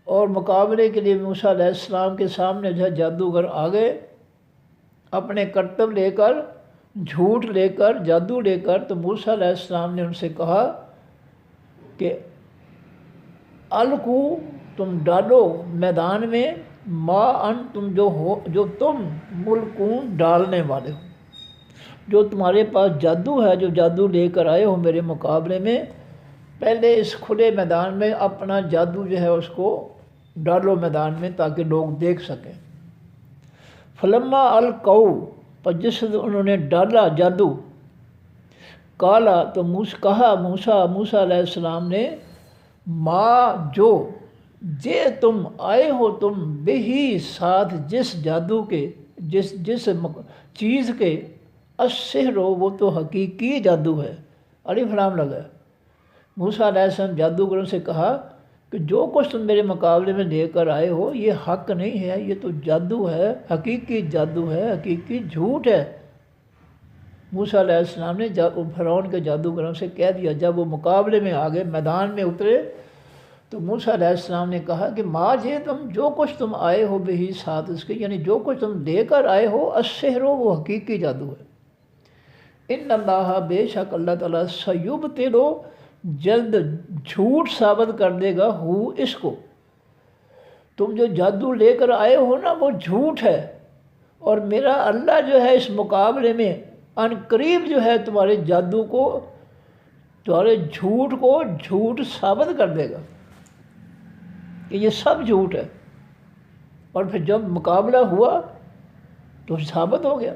[SPEAKER 1] اور مقابلے کے لیے موسیٰ علیہ السلام کے سامنے جو ہے جادوگر آ گئے اپنے کرتب لے کر، جھوٹ لے کر، جادو لے کر، تو موسیٰ علیہ السلام نے ان سے کہا کہ القو، تم ڈالو میدان میں، ما، تم جو تم، ملکون، ڈالنے والے ہو، جو تمہارے پاس جادو ہے، جو جادو لے کر آئے ہو میرے مقابلے میں، پہلے اس کھلے میدان میں اپنا جادو جو ہے اس کو ڈالو میدان میں تاکہ لوگ دیکھ سکیں۔ فلما القوا، پر جس انہوں نے ڈالا جادو، کالا، تو کہا موسیٰ علیہ السلام نے، ما، جو، جے، تم، آئے ہو تم، بہی، ساتھ، جس جادو کے، جس چیز کے السحر ہو وہ تو حقیقی جادو ہے، الف لام لگا ہے۔ موسیٰ علیہ السلام جادوگروں سے کہا کہ جو کچھ تم میرے مقابلے میں لے کر آئے ہو یہ حق نہیں ہے، یہ تو جادو ہے، حقیقی جادو ہے، حقیقی جھوٹ ہے۔ موسیٰ علیہ السلام نے فرعون کے جادوگروں سے کہہ دیا۔ جب وہ مقابلے میں آگے میدان میں اترے تو موسیٰ علیہ السلام نے کہا کہ ما جئتم، جو کچھ تم آئے ہو بہی ساتھ اس کے، یعنی جو کچھ تم لے کر آئے ہو السحر، وہ حقیقی جادو ہے۔ ان اللہ، بے شک اللہ تعالیٰ، سیبطل، جلد جھوٹ ثابت کر دے گا، اس کو، تم جو جادو لے کر آئے ہو نا وہ جھوٹ ہے، اور میرا اللہ جو ہے اس مقابلے میں ان قریب جو ہے تمہارے جادو کو، تمہارے جھوٹ کو جھوٹ ثابت کر دے گا کہ یہ سب جھوٹ ہے۔ اور پھر جب مقابلہ ہوا تو ثابت ہو گیا۔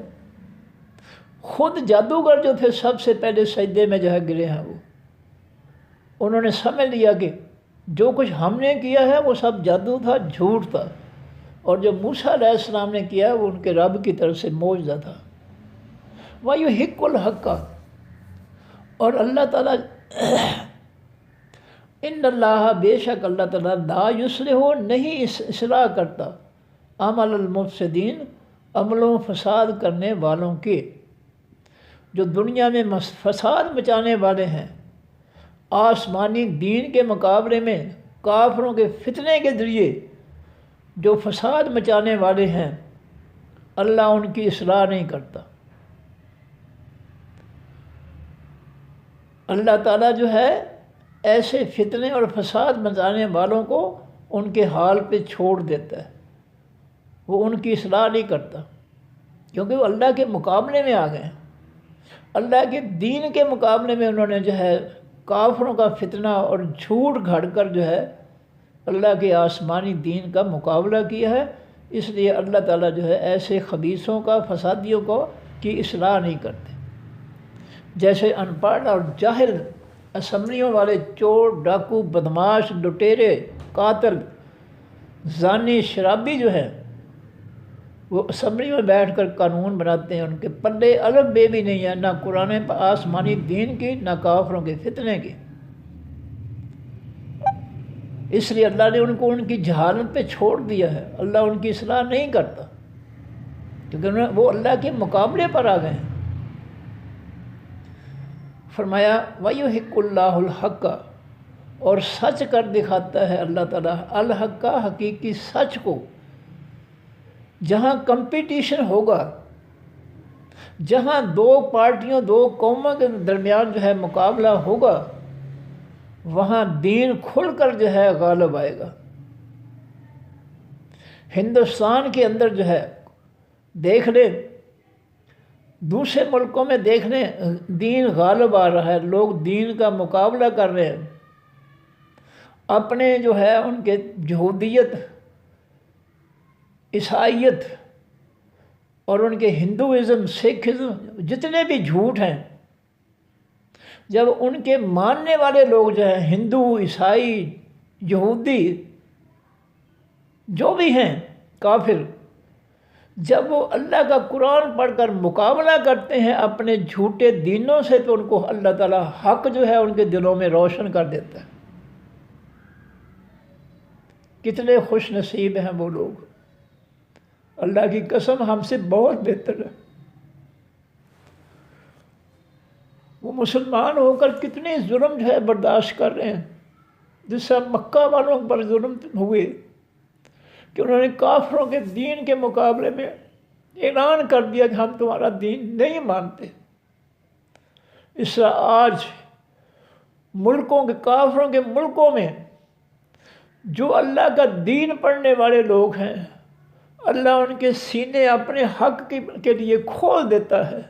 [SPEAKER 1] خود جادوگر جو تھے سب سے پہلے سجدے میں جو ہے گرے ہیں، وہ انہوں نے سمجھ لیا کہ جو کچھ ہم نے کیا ہے وہ سب جادو تھا، جھوٹ تھا، اور جو موسیٰ علیہ السلام نے کیا وہ ان کے رب کی طرف سے معجزہ تھا۔ وَيُحِقُّ الْحَقَّ، اور اللہ تعالیٰ ان اللہ، بے شک اللہ تعالیٰ، لا یصلح، نہیں اصلاح کرتا، عمل المفسدین، عملوں فساد کرنے والوں کے، جو دنیا میں فساد مچانے والے ہیں، آسمانی دین کے مقابلے میں کافروں کے فتنے کے ذریعے جو فساد مچانے والے ہیں، اللہ ان کی اصلاح نہیں کرتا۔ اللہ تعالیٰ جو ہے ایسے فتنے اور فساد مچانے والوں کو ان کے حال پہ چھوڑ دیتا ہے، وہ ان کی اصلاح نہیں کرتا، کیونکہ وہ اللہ کے مقابلے میں آ گئے ہیں۔ اللہ کے دین کے مقابلے میں انہوں نے جو ہے کافروں کا فتنہ اور جھوٹ گھڑ کر جو ہے اللہ کے آسمانی دین کا مقابلہ کیا ہے۔ اس لیے اللہ تعالیٰ جو ہے ایسے خبیثوں کا، فسادیوں کو کی اصلاح نہیں کرتے۔ جیسے ان پڑھ اور جاہل اسمبلیوں والے چور، ڈاکو، بدماش، لٹیرے، قاتل، زانی، شرابی جو ہے وہ اسمبلی میں بیٹھ کر قانون بناتے ہیں، ان کے پلے الف بے بھی نہیں ہے، نہ قرآن آسمانی دین کی، نہ کافروں کے فتنے کی۔ اس لیے اللہ نے ان کو ان کی جہالت پہ چھوڑ دیا ہے، اللہ ان کی اصلاح نہیں کرتا، کیونکہ وہ اللہ کے مقابلے پر آ گئے ہیں۔ فرمایا وَيُحِقُّ اللَّهُ الْحَقَّ، اور سچ کر دکھاتا ہے اللہ تعالیٰ الحق، حقیقی سچ کو۔ جہاں کمپٹیشن ہوگا، جہاں دو پارٹیوں، دو قوموں کے درمیان جو ہے مقابلہ ہوگا، وہاں دین کھل کر جو ہے غالب آئے گا۔ ہندوستان کے اندر جو ہے دیکھ لیں، دوسرے ملکوں میں دیکھ لیں، دین غالب آ رہا ہے، لوگ دین کا مقابلہ کر رہے ہیں، اپنے جو ہے ان کے یہودیت، عیسائیت اور ان کے ہندوازم، سکھزم، جتنے بھی جھوٹ ہیں، جب ان کے ماننے والے لوگ جو ہیں، ہندو، عیسائی، یہودی، جو بھی ہیں کافر، جب وہ اللہ کا قرآن پڑھ کر مقابلہ کرتے ہیں اپنے جھوٹے دینوں سے، تو ان کو اللہ تعالیٰ حق جو ہے ان کے دلوں میں روشن کر دیتا ہے۔ کتنے خوش نصیب ہیں وہ لوگ، اللہ کی قسم ہم سے بہت بہتر ہے۔ وہ مسلمان ہو کر کتنے ظلم جو ہے برداشت کر رہے ہیں، جس سے مکہ والوں پر ظلم ہوئے کہ انہوں نے کافروں کے دین کے مقابلے میں اعلان کر دیا کہ ہم تمہارا دین نہیں مانتے۔ اس طرح آج ملکوں کے، کافروں کے ملکوں میں جو اللہ کا دین پڑھنے والے لوگ ہیں، اللہ ان کے سینے اپنے حق کے لیے کھول دیتا ہے،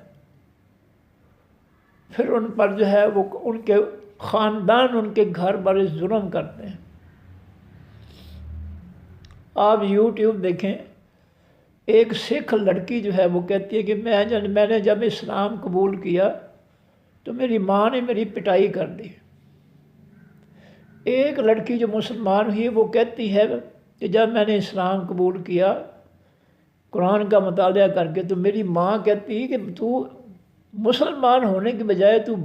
[SPEAKER 1] پھر ان پر جو ہے وہ ان کے خاندان، ان کے گھر بڑے ظلم کرتے ہیں۔ آپ یوٹیوب دیکھیں، ایک سکھ لڑکی جو ہے وہ کہتی ہے کہ میں نے جب اسلام قبول کیا تو میری ماں نے میری پٹائی کر دی۔ ایک لڑکی جو مسلمان ہوئی وہ کہتی ہے کہ جب میں نے اسلام قبول کیا، قرآن کا مطالعہ کر کے تو میری ماں کہتی کہ تو مسلمان ہونے کے بجائے تو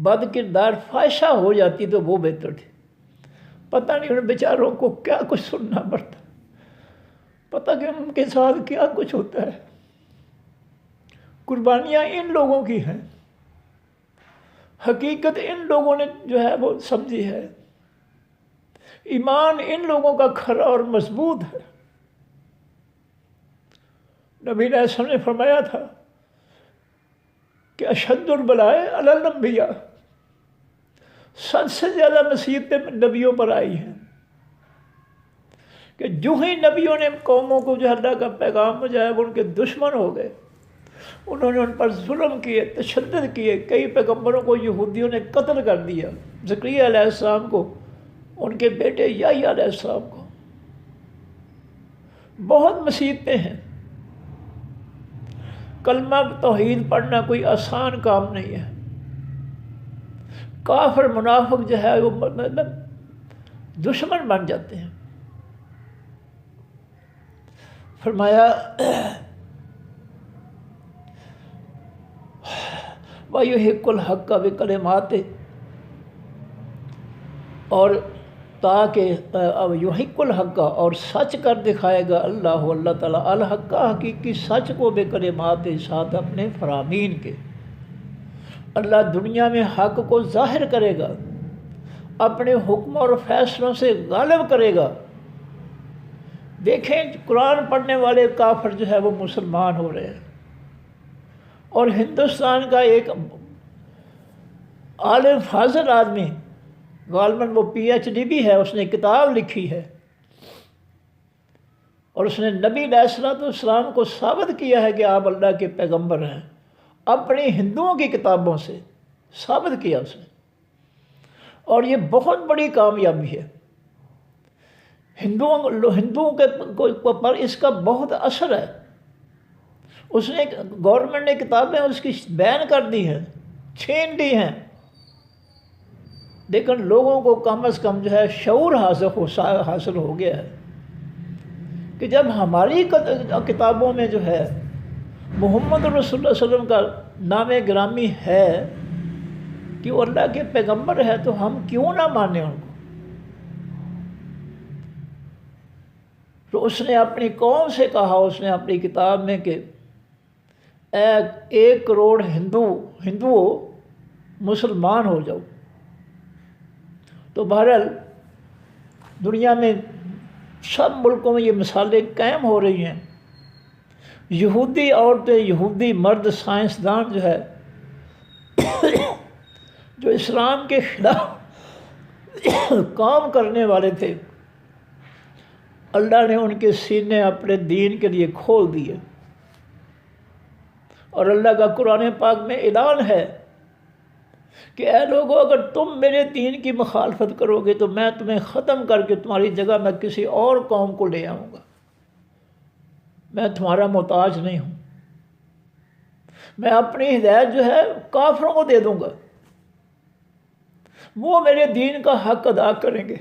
[SPEAKER 1] بد کردار فاحشہ ہو جاتی تو وہ بہتر تھی۔ پتہ نہیں ان بیچاروں کو کیا کچھ سننا پڑتا، پتہ کہ ان کے ساتھ کیا کچھ ہوتا ہے۔ قربانیاں ان لوگوں کی ہیں، حقیقت ان لوگوں نے جو ہے وہ سمجھی ہے، ایمان ان لوگوں کا کھرا اور مضبوط ہے۔ نبی علیہ السلام نے فرمایا تھا کہ اشد البلاء علی الانبیاء، سب سے زیادہ مصیبتیں نبیوں پر آئی ہیں کہ جو ہی نبیوں نے قوموں کو جو اللہ کا پیغام پہنچایا وہ ان کے دشمن ہو گئے، انہوں نے ان پر ظلم کیے، تشدد کیے، کئی پیغمبروں کو یہودیوں نے قتل کر دیا، زکریا علیہ السلام کو، ان کے بیٹے یحییٰ علیہ السلام کو۔ بہت مصیبتیں ہیں۔ کلمہ توحید پڑھنا کوئی آسان کام نہیں ہے۔ کافر منافق جو ہے وہ دشمن بن جاتے ہیں۔ فرمایا وَيُحِقُّ الْحَقَّ بِكَلِمَاتِهِ، اور تاکہ یحق الحق، اور سچ کر دکھائے گا اللہ تعالیٰ الحق، حقیقی سچ کو بکلمات، ساتھ اپنے فرامین کے۔ اللہ دنیا میں حق کو ظاہر کرے گا، اپنے حکم اور فیصلوں سے غالب کرے گا۔ دیکھیں قرآن پڑھنے والے کافر جو ہے وہ مسلمان ہو رہے ہیں، اور ہندوستان کا ایک عالم فاضل آدمی، غالباً وہ پی ایچ ڈی بھی ہے، اس نے کتاب لکھی ہے اور اس نے نبی علیہ السلام کو ثابت کیا ہے کہ آپ اللہ کے پیغمبر ہیں، اپنی ہندوؤں کی کتابوں سے ثابت کیا اس نے، اور یہ بہت بڑی کامیابی ہے۔ ہندوؤں کے پر اس کا بہت اثر ہے۔ اس نے گورنمنٹ نے کتابیں اس کی بین کر دی ہیں، چھین دی ہیں، لیکن لوگوں کو کم از کم جو ہے شعور حاصل ہو گیا ہے کہ جب ہماری کتابوں میں جو ہے محمد رسول اللہ علیہ وسلم کا نام گرامی ہے کہ وہ اللہ کے پیغمبر ہے، تو ہم کیوں نہ مانیں ان کو؟ تو اس نے اپنی قوم سے کہا، اس نے اپنی کتاب میں کہ 1 کروڑ ہندو مسلمان ہو جاؤ۔ تو بہرحال دنیا میں سب ملکوں میں یہ مثالیں قائم ہو رہی ہیں۔ یہودی عورتیں، یہودی مرد، سائنسدان جو ہے جو اسلام کے خلاف کام کرنے والے تھے، اللہ نے ان کے سینے اپنے دین کے لیے کھول دیے، اور اللہ کا قرآن پاک میں اعلان ہے کہ اے لوگو، اگر تم میرے دین کی مخالفت کرو گے تو میں تمہیں ختم کر کے تمہاری جگہ میں کسی اور قوم کو لے آؤں گا، میں تمہارا محتاج نہیں ہوں، میں اپنی ہدایت جو ہے کافروں کو دے دوں گا، وہ میرے دین کا حق ادا کریں گے۔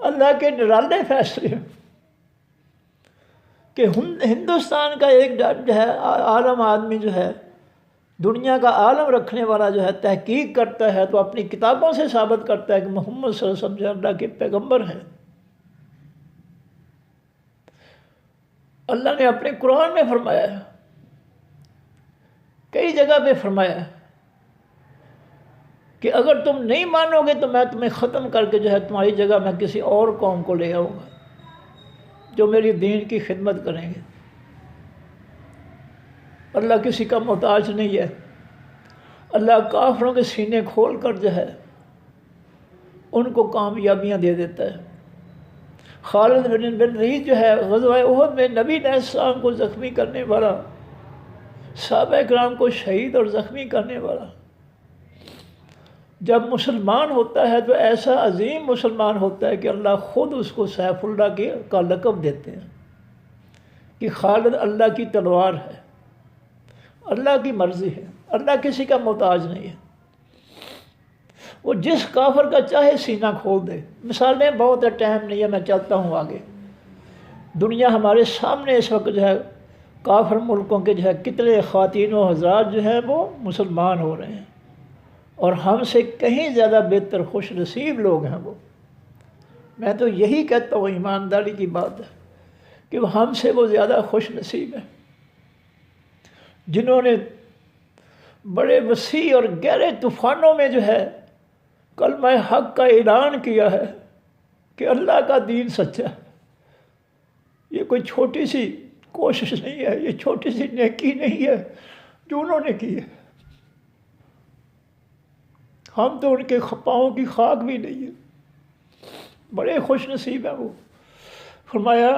[SPEAKER 1] اللہ کے نرالے فیصلے کہ ہندوستان کا ایک جو ہے عالم آدمی جو ہے، دنیا کا عالم رکھنے والا جو ہے تحقیق کرتا ہے تو اپنی کتابوں سے ثابت کرتا ہے کہ محمد صلی اللہ علیہ وسلم جو اللہ کے پیغمبر ہیں۔ اللہ نے اپنے قرآن میں فرمایا ہے، کئی جگہ پہ فرمایا ہے کہ اگر تم نہیں مانو گے تو میں تمہیں ختم کر کے جو ہے تمہاری جگہ میں کسی اور قوم کو لے آؤں گا جو میری دین کی خدمت کریں گے۔ اللہ کسی کا محتاج نہیں ہے۔ اللہ کافروں کے سینے کھول کر جو ہے ان کو کامیابیاں دے دیتا ہے۔ خالد بن ولید جو ہے غزوہ احد میں نبی علیہ السلام کو زخمی کرنے والا، صحابہ کرام کو شہید اور زخمی کرنے والا، جب مسلمان ہوتا ہے تو ایسا عظیم مسلمان ہوتا ہے کہ اللہ خود اس کو سیف اللہ کا لقب دیتے ہیں کہ خالد اللہ کی تلوار ہے، اللہ کی مرضی ہے، اللہ کسی کا محتاج نہیں ہے، وہ جس کافر کا چاہے سینہ کھول دے۔ مثالیں بہت ہے، ٹائم نہیں ہے، میں چلتا ہوں آگے۔ دنیا ہمارے سامنے اس وقت جو ہے کافر ملکوں کے جو ہے کتنے خواتین و حضرات جو ہیں وہ مسلمان ہو رہے ہیں، اور ہم سے کہیں زیادہ بہتر خوش نصیب لوگ ہیں وہ۔ میں تو یہی کہتا ہوں، ایمانداری کی بات ہے کہ ہم سے وہ زیادہ خوش نصیب ہیں جنہوں نے بڑے وسیع اور گہرے طوفانوں میں جو ہے کلمہ حق کا اعلان کیا ہے کہ اللہ کا دین سچا ہے۔ یہ کوئی چھوٹی سی کوشش نہیں ہے، یہ چھوٹی سی نیکی نہیں ہے جو انہوں نے کی ہے۔ ہم تو ان کے پاؤں کی خاک بھی نہیں ہے، بڑے خوش نصیب ہیں وہ۔ فرمایا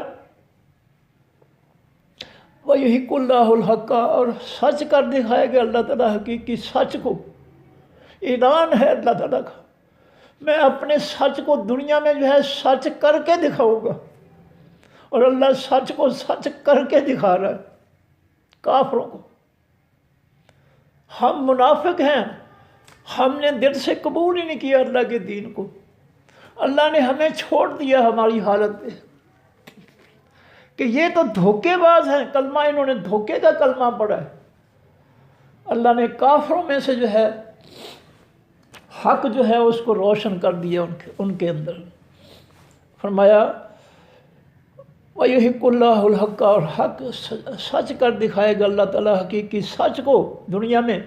[SPEAKER 1] وَيُحِقُّ اللَّهُ الْحَقَّ، اور سچ کر دکھائے گا اللہ تعالیٰ حقیقی سچ کو۔ اعلان ہے اللہ تعالیٰ کا، میں اپنے سچ کو دنیا میں جو ہے سچ کر کے دکھاؤں گا، اور اللہ سچ کو سچ کر کے دکھا رہا ہے کافروں کو۔ ہم منافق ہیں، ہم نے دل سے قبول ہی نہیں کیا اللہ کے دین کو، اللہ نے ہمیں چھوڑ دیا ہماری حالت پہ کہ یہ تو دھوکے باز ہیں، کلمہ انہوں نے دھوکے کا کلمہ پڑھا ہے۔ اللہ نے کافروں میں سے جو ہے حق جو ہے اس کو روشن کر دیا ان کے اندر۔ فرمایا وَيُحِقُّ اللَّهُ الْحَقَّ، اور حق سچ کر دکھائے گا اللہ تعالیٰ حقیقی سچ کو دنیا میں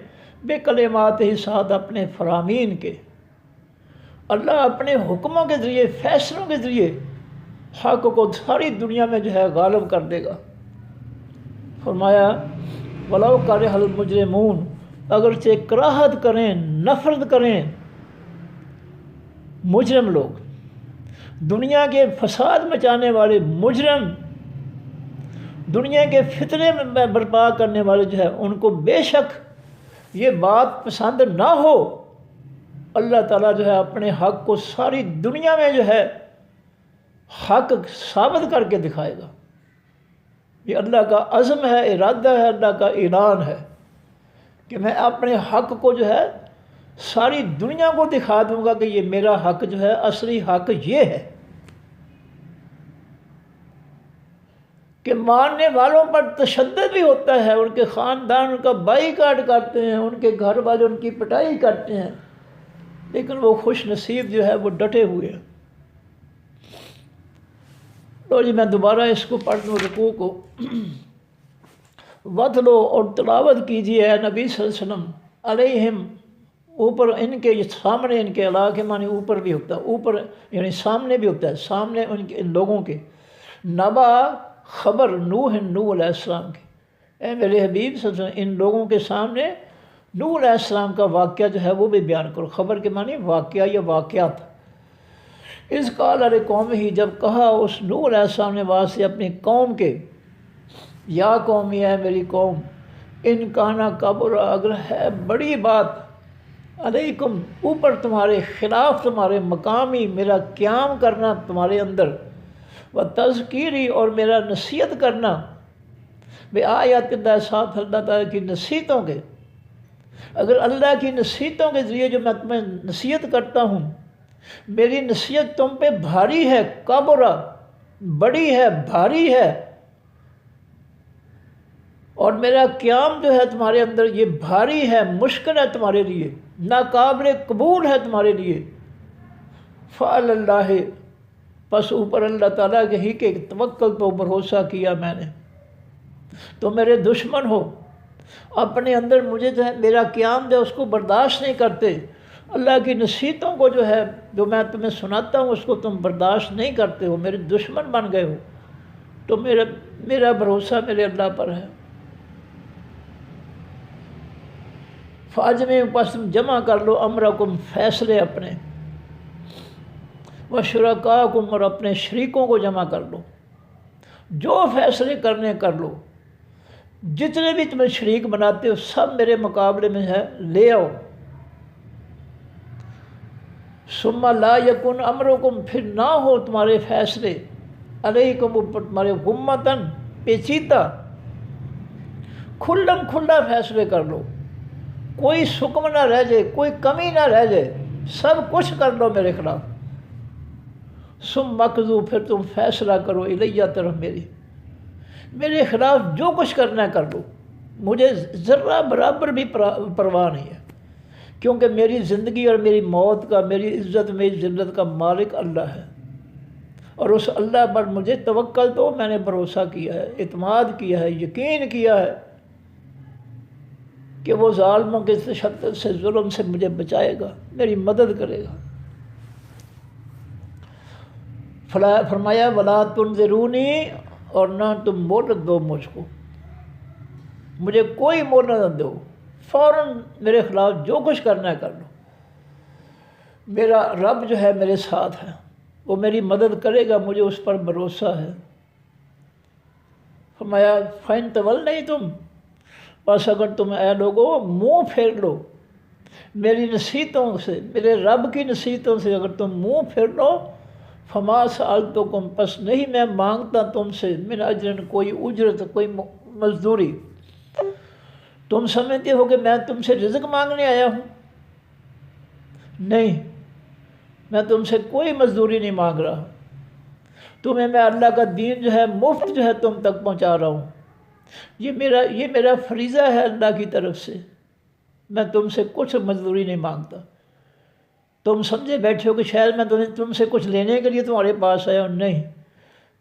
[SPEAKER 1] بے کلمات ہی ساتھ اپنے فرامین کے۔ اللہ اپنے حکموں کے ذریعے، فیصلوں کے ذریعے حق کو ساری دنیا میں جو ہے غالب کر دے گا۔ فرمایا وَلَوْ كَرِهَ الْمُجْرِمُونَ، اگرچہ کراہت کریں، نفرت کریں مجرم لوگ، دنیا کے فساد مچانے والے مجرم، دنیا کے فتنے میں برپا کرنے والے جو ہے ان کو بے شک یہ بات پسند نہ ہو، اللہ تعالیٰ جو ہے اپنے حق کو ساری دنیا میں جو ہے حق ثابت کر کے دکھائے گا۔ یہ اللہ کا عزم ہے، ارادہ ہے، اللہ کا اعلان ہے کہ میں اپنے حق کو جو ہے ساری دنیا کو دکھا دوں گا کہ یہ میرا حق جو ہے، اصلی حق یہ ہے کہ ماننے والوں پر تشدد بھی ہوتا ہے، ان کے خاندان ان کا بائی کاٹ کرتے ہیں، ان کے گھر والے ان کی پٹائی کرتے ہیں، لیکن وہ خوش نصیب جو ہے وہ ڈٹے ہوئے ہیں۔ تو جی میں دوبارہ اس کو پڑھ دوں رکوع کو۔ وَتْلُو، اور تلاوت کیجیے اے نبی صلی اللہ علیہ وسلم، علیہم، اوپر ان کے سامنے، ان کے علاقے معنی اوپر بھی ہوتا ہے، اوپر یعنی سامنے بھی ہوتا ہے، سامنے ان لوگوں کے، نبا خبر نوح علیہ السلام کی۔ اے میرے حبیب صلی اللہ علیہ وسلم، ان لوگوں کے سامنے نوح علیہ السلام کا واقعہ جو ہے وہ بھی بیان کرو۔ خبر کے معنی واقعہ یا واقعات۔ اس قال علیہ قوم ہی، جب کہا اس نوح علیہ السلام نے واسطے اپنی قوم کے، یا قومی، اے میری قوم، ان کانا کبر، اگر ہے بڑی بات، علیکم، اوپر تمہارے، خلاف تمہارے، مقامی، میرا قیام کرنا تمہارے اندر، و تذکیری، اور میرا نصیحت کرنا، بے آیات اللہ، ساتھ اللہ تعالیٰ کی نصیحتوں کے۔ اگر اللہ کی نصیحتوں کے ذریعے جو میں تمہیں نصیحت کرتا ہوں، میری نصیحت تم پہ بھاری ہے، کبرا، بڑی ہے، بھاری ہے، اور میرا قیام جو ہے تمہارے اندر یہ بھاری ہے، مشکل ہے تمہارے لیے، ناقابل قبول ہے تمہارے لیے، فعل اللہ، پس اوپر اللہ تعالیٰ کے ہی کے توکل تو بھروسہ کیا میں نے۔ تو میرے دشمن ہو، اپنے اندر مجھے جو ہے میرا قیام جو ہے اس کو برداشت نہیں کرتے، اللہ کی نصیحتوں کو جو ہے جو میں تمہیں سناتا ہوں اس کو تم برداشت نہیں کرتے ہو، میرے دشمن بن گئے ہو، تو میرا بھروسہ میرے اللہ پر ہے۔ فاجمع، پس تم جمع کر لو، امرکم، فیصلے اپنے، وشرکاکم، اور اپنے شریکوں کو جمع کر لو، جو فیصلے کرنے کر لو، جتنے بھی تمہیں شریک بناتے ہو سب میرے مقابلے میں ہے، لے آؤ۔ ثم لا یکن امرکم، پھر نہ ہو تمہارے فیصلے، علیکم، اوپر تمہارے، غمتاً، پیچیدہ، کھلم کھلا فیصلے کر لو، کوئی سکم نہ رہ جائے، کوئی کمی نہ رہ جائے، سب کچھ کر لو میرے خلاف۔ سم مقضو، پھر تم فیصلہ کرو الیہ طرف میرے خلاف جو کچھ کرنا ہے کر لو، مجھے ذرہ برابر بھی پرواہ نہیں ہے، کیونکہ میری زندگی اور میری موت کا، میری عزت میری ذلت کا مالک اللہ ہے، اور اس اللہ پر مجھے توکل تو میں نے بھروسہ کیا ہے، اعتماد کیا ہے، یقین کیا ہے کہ وہ ظالموں کے تشدد سے، ظلم سے مجھے بچائے گا، میری مدد کرے گا۔ فرمایا ولا تنظرونی، اور نہ تم مہلت دو مجھ کو، مجھے کوئی مہلت نہ دو، فوراً میرے خلاف جو کچھ کرنا ہے کر لو، میرا رب جو ہے میرے ساتھ ہے، وہ میری مدد کرے گا، مجھے اس پر بھروسہ ہے۔ فرمایا فَإِن تَوَلَّيْتُمْ، بس اگر تم اے لوگو منہ پھیر لو میری نصیحتوں سے، میرے رب کی نصیحتوں سے اگر تم منہ پھیر لو، فما سألتکم، پس نہیں میں مانگتا تم سے، من اجر، کوئی اجرت، کوئی مزدوری۔ تم سمجھتے ہو کہ میں تم سے رزق مانگنے آیا ہوں؟ نہیں، میں تم سے کوئی مزدوری نہیں مانگ رہا، تمہیں میں اللہ کا دین جو ہے مفت جو ہے تم تک پہنچا رہا ہوں، یہ میرا فریضہ ہے اللہ کی طرف سے، میں تم سے کچھ مزدوری نہیں مانگتا۔ تم سمجھے بیٹھے ہو کہ شاید میں تم سے کچھ لینے کے لیے تمہارے پاس آیا ہوں، نہیں،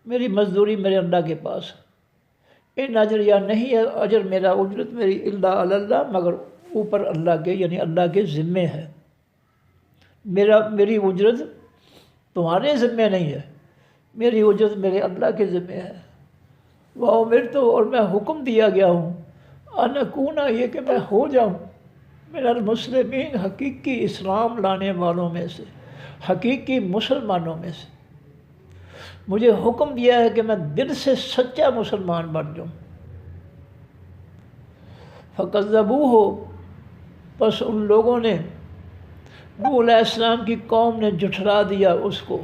[SPEAKER 1] میری مزدوری میرے اللہ کے پاس ہے، ان اجر، یا نہیں ہے اجر میرا، اجرت میری الا علی اللہ، مگر اوپر اللہ کے، یعنی اللہ کے ذمے ہے، میری اجرت تمہارے ذمے نہیں ہے، میری اجرت میرے اللہ کے ذمے ہے۔ وَأُمِرْتُ، اور میں حکم دیا گیا ہوں، ان اکون، یہ کہ میں ہو جاؤں، من المسلمین، حقیقی اسلام لانے والوں میں سے، حقیقی مسلمانوں میں سے، مجھے حکم دیا ہے کہ میں دل سے سچا مسلمان بن جاؤں۔ فَكَذَّبُوهُ، پس ان لوگوں نے، نوح علیہ السلام کی قوم نے جھٹلا دیا اس کو۔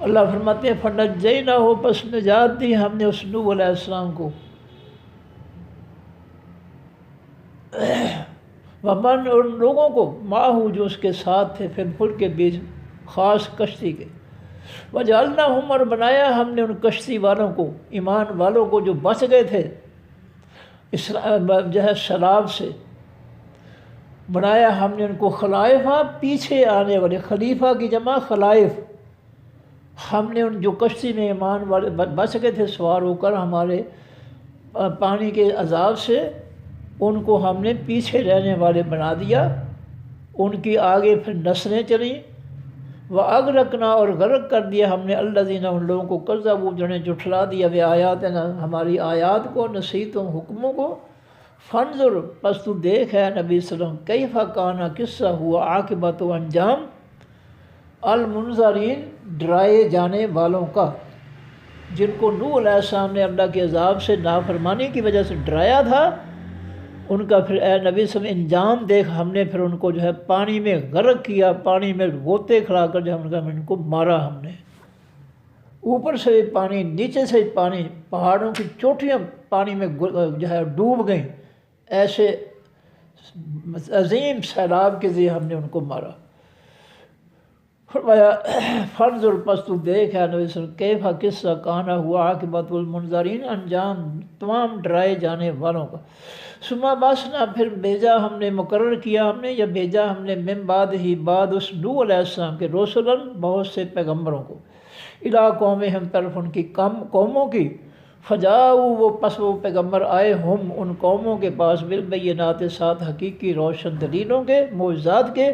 [SPEAKER 1] اللہ فرماتے ہیں فَنَجَّيْنَاهُ، پس نجات دی ہم نے اس نوح علیہ السلام کو، ومن، اور ان لوگوں کو، معه، جو اس کے ساتھ تھے، فی الفلک کے بیچ، خاص کشتی کے، وجعلناہم، اور بنایا ہم نے ان کشتی والوں کو، ایمان والوں کو جو بچ گئے تھے جو ہے سیلاب سے، بنایا ہم نے ان کو خلائفہ، پیچھے آنے والے، خلیفہ کی جمع خلائف، ہم نے ان جو کشتی میں ایمان والے بچ گئے تھے سوار ہو کر ہمارے پانی کے عذاب سے، ان کو ہم نے پیچھے رہنے والے بنا دیا، ان کی آگے پھر نسلیں چلیں، وَأَغْرَقْنَا، اور غرق کر دیا ہم نے الذین، ان لوگوں کو، کذبوا، جنہیں جھٹلا دیا، بآیاتنا، ہماری آیات کو، نصیحتوں، حکموں کو، فانظر، پس تو دیکھ ہے نبی صلی اللہ علیہ وسلم، کیف کان، قصہ ہوا، عاقبت و انجام، المنظرین، ڈرائے جانے والوں کا، جن کو نوح علیہ السلام نے اللہ کے عذاب سے، نافرمانی کی وجہ سے ڈرایا تھا، ان کا پھر اے نبی صلی اللہ علیہ وسلم انجام دیکھ، ہم نے پھر ان کو جو ہے پانی میں غرق کیا، پانی میں غوطے کھلا کر جو ہم ان کو مارا، ہم نے اوپر سے بھی پانی، نیچے سے بھی پانی، پہاڑوں کی چوٹیاں پانی میں جو ہے ڈوب گئیں، ایسے عظیم سیلاب کے ذریعے ہم نے ان کو مارا۔ فرمایا فانظر، پس تو دیکھ ہے نبی صلی اللہ علیہ وسلم، کیفا، قصہ، کانا ہوا، عاقبت المنظرین، انجام تمام ڈرائے جانے والوں کا۔ ثم بعثنا، پھر بھیجا ہم نے، مقرر کیا ہم نے، یا بھیجا ہم نے، من بعد ہی، بعد اس نوح علیہ السلام کے، رسلاً، بہت سے پیغمبروں کو، الی قومہم، طرف ان کی قوموں کی، فجاؤ، وہ پس وہ پیغمبر آئے، ہم، ان قوموں کے پاس، بالبینات، ساتھ حقیقی روشن دلیلوں کے، معجزات کے،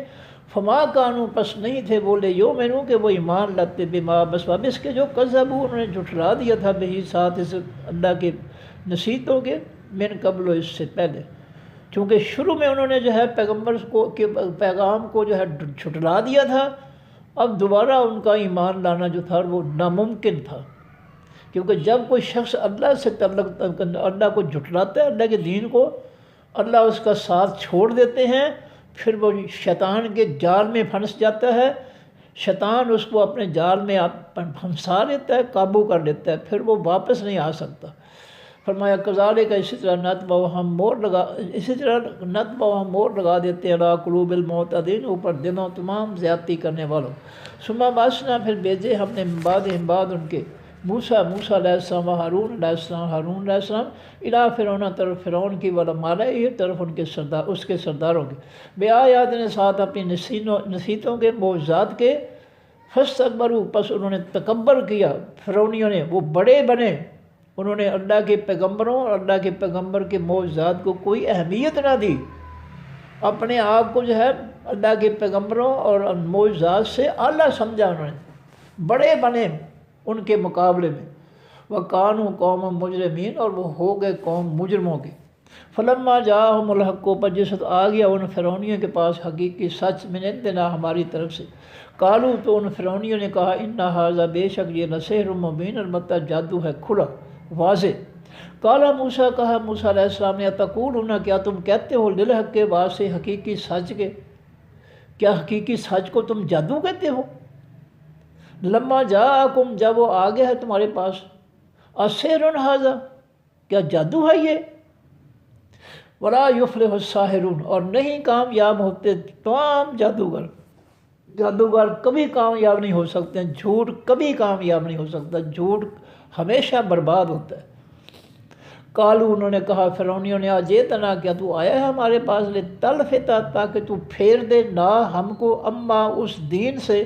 [SPEAKER 1] فما کانوا، پس نہیں تھے بولے، یؤمنون، کہ وہ ایمان لاتے، بما، بس اس کے جو کذبوا، انہوں نے جھٹلا دیا تھا، بہی، ساتھ اس اللہ کے نصیحتوں کے، من قبل، اس سے پہلے، چونکہ شروع میں انہوں نے جو ہے پیغمبر کو کے پیغام کو جو ہے جھٹلا دیا تھا، اب دوبارہ ان کا ایمان لانا جو تھا وہ ناممکن تھا، کیونکہ جب کوئی شخص اللہ سے تعلق، اللہ کو جھٹلاتا ہے، اللہ کے دین کو، اللہ اس کا ساتھ چھوڑ دیتے ہیں، پھر وہ شیطان کے جال میں پھنس جاتا ہے، شیطان اس کو اپنے جال میں پھنسا لیتا ہے، قابو کر لیتا ہے، پھر وہ واپس نہیں آ سکتا۔ فرمایا کذالک اسی طرح نتبع ہم مور لگا دیتے ہیں علی قلوب المعتدین، اوپر دلوں تمام زیادتی کرنے والوں. ثم بعثنا پھر بھیجے ہم نے من بعد ان کے موسیٰ علیہ السلام و ہارون علیہ السلام الی فرعون طرف فرعون کی وملئہ طرف ان کے سردار اس کے سرداروں کے بآیات نے ساتھ اپنی نصیحتوں کے معجزات کے. فاستکبروا پس انہوں نے تکبر کیا، فرعونیوں نے، وہ بڑے بنے، انہوں نے اللہ کے پیغمبروں اور اللہ کے پیغمبر کے معجزات کو کوئی اہمیت نہ دی، اپنے آپ کو جو ہے اللہ کے پیغمبروں اور معجزات سے اعلیٰ سمجھا، انہوں نے بڑے بنے ان کے مقابلے میں. وَكَانُوا قَوْمًا مُجْرِمِينَ اور وہ ہو گئے قوم مجرموں کی. فلما جاءہم الحق پر جس وقت آ گیا ان فرعونیوں کے پاس حقیقی سچ من عندنا ہماری طرف سے. قالوا تو ان فرعونیوں نے کہا ان ھذا بے شک یہ لسحر مبین البتہ جادو ہے کھلا واضح. قال موسیٰ کہا موسیٰ علیہ السلام نے اتقولون کیا تم کہتے ہو للحق کے واسطے حقیقی سچ کے، کیا حقیقی سچ کو تم جادو کہتے ہو؟ لما جاءکم جب وہ آ گیا ہے تمہارے پاس، اسحر ھذا کیا جادو ہے یہ؟ ولا یفلح الساحرون اور نہیں کامیاب ہوتے تمام جادوگر کبھی کامیاب نہیں ہو سکتے ہیں، جھوٹ کبھی کامیاب نہیں ہو سکتا، جھوٹ ہمیشہ برباد ہوتا ہے. قالوا انہوں نے کہا فرعونیوں نے اجئتنا کیا تو آیا ہے ہمارے پاس لتلفتا تاکہ تو پھیر دے نہ ہم کو اما اس دین سے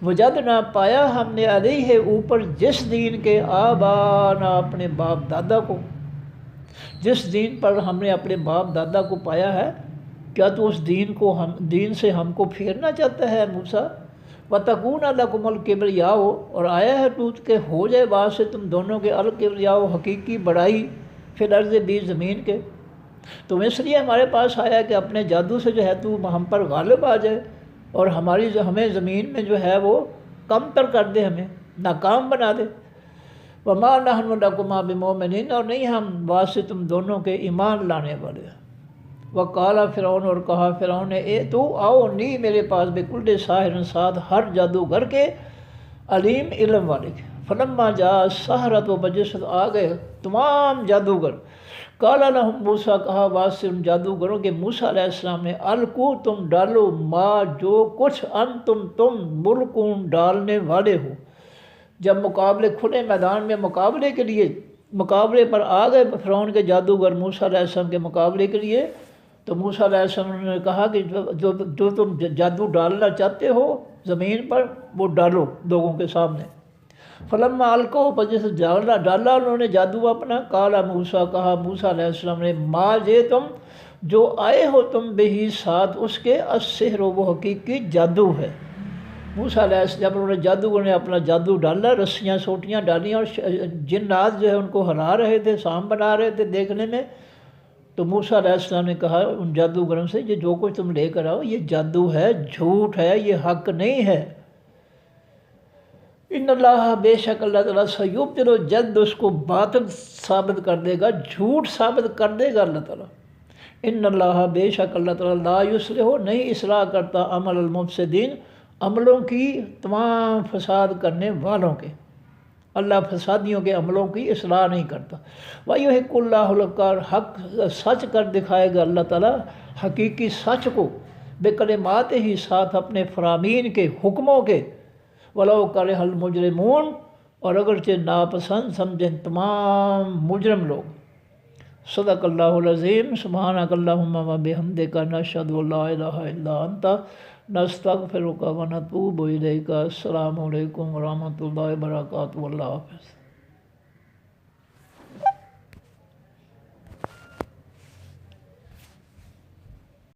[SPEAKER 1] وجدنا پایا ہم نے علیہ اوپر جس دین کے آبانا اپنے باپ دادا کو، جس دین پر ہم نے اپنے باپ دادا کو پایا ہے، کیا تو اس دین سے ہم کو پھیرنا چاہتا ہے موسیٰ؟ وَتَكُونَ لَكُمُ الْكِبْرِيَاءُ اور آیا ہے تو کہ ہو جائے بعد سے تم دونوں کے الکبریاء حقیقی بڑائی فی الارض بھی زمین کے. تم اس لیے ہمارے پاس آیا کہ اپنے جادو سے جو ہے تو ہم پر غالب آ جائے اور ہمیں زمین میں جو ہے وہ کم تر کر دے، ہمیں ناکام بنا دے. وَمَا نَحْنُ لَكُمَا بِمُؤْمِنِينَ اور نہیں ہم واسطے تم دونوں کے ایمان لانے والے ہیں. وقال فرعون اور کہا فرعون نے اے تو آؤ نہیں میرے پاس بکل ساحر ساتھ ہر جادوگر کے علیم علم والے کے. فلما جاء السحرۃ و بجسد آ گئے تمام جادوگر. قال لهم موسیٰ کہا واسطے ان جادوگروں کے موسیٰ علیہ السلام نے القوا تم ڈالو ما جو کچھ تم ملکون ڈالنے والے ہو. جب مقابلے کھلے میدان میں مقابلے پر آ گئے فرعون کے جادوگر موسیٰ علیہ السلام کے مقابلے کے لیے، تو موسیٰ علیہ السلام نے کہا کہ جو تم جادو ڈالنا چاہتے ہو زمین پر وہ ڈالو لوگوں کے سامنے. فلما القوا پر جیسے ڈالا انہوں نے جادو اپنا. قال موسیٰ کہا موسیٰ علیہ السلام نے ما جے تم جو آئے ہو تم بہی ساتھ اس کے السحر وہ حقیقی جادو ہے. موسیٰ علیہ السلام جب انہوں نے جادوگر نے اپنا جادو ڈالا، رسیاں سوٹیاں ڈالی اور جنات جو ہے ان کو ہلا رہے تھے، سام بنا رہے تھے دیکھنے میں، تو موسیٰ علیہ السلام نے کہا ان جادوگروں سے یہ جو کچھ تم لے کر آؤ یہ جادو ہے، جھوٹ ہے، یہ حق نہیں ہے. ان اللہ بے شک اللہ تعالیٰ سیبطل جلد اس کو باطل ثابت کر دے گا، جھوٹ ثابت کر دے گا اللہ تعالیٰ. ان اللہ بے شک اللہ تعالیٰ لا یصلح نہیں اصلاح کرتا عمل المفسدین عملوں کی تمام فساد کرنے والوں کے. اللہ فسادیوں کے عملوں کی اصلاح نہیں کرتا. وَيُحِقُّ اللَّهُ الْحَقَّ حق سچ کر دکھائے گا اللہ تعالیٰ حقیقی سچ کو بکلمات ہی ساتھ اپنے فرامین کے حکموں کے. وَلَوْ كَرِهَ الْمُجْرِمُونَ اور اگرچہ ناپسند سمجھیں تمام مجرم لوگ. صدق اللہ العظیم. سبحانک اللہم وبحمدک نشہد ان لا الہ الا انت نستغفرک ونتوب الیک. السلام علیکم ورحمۃ اللہ وبرکاتہ. اللہ حافظ.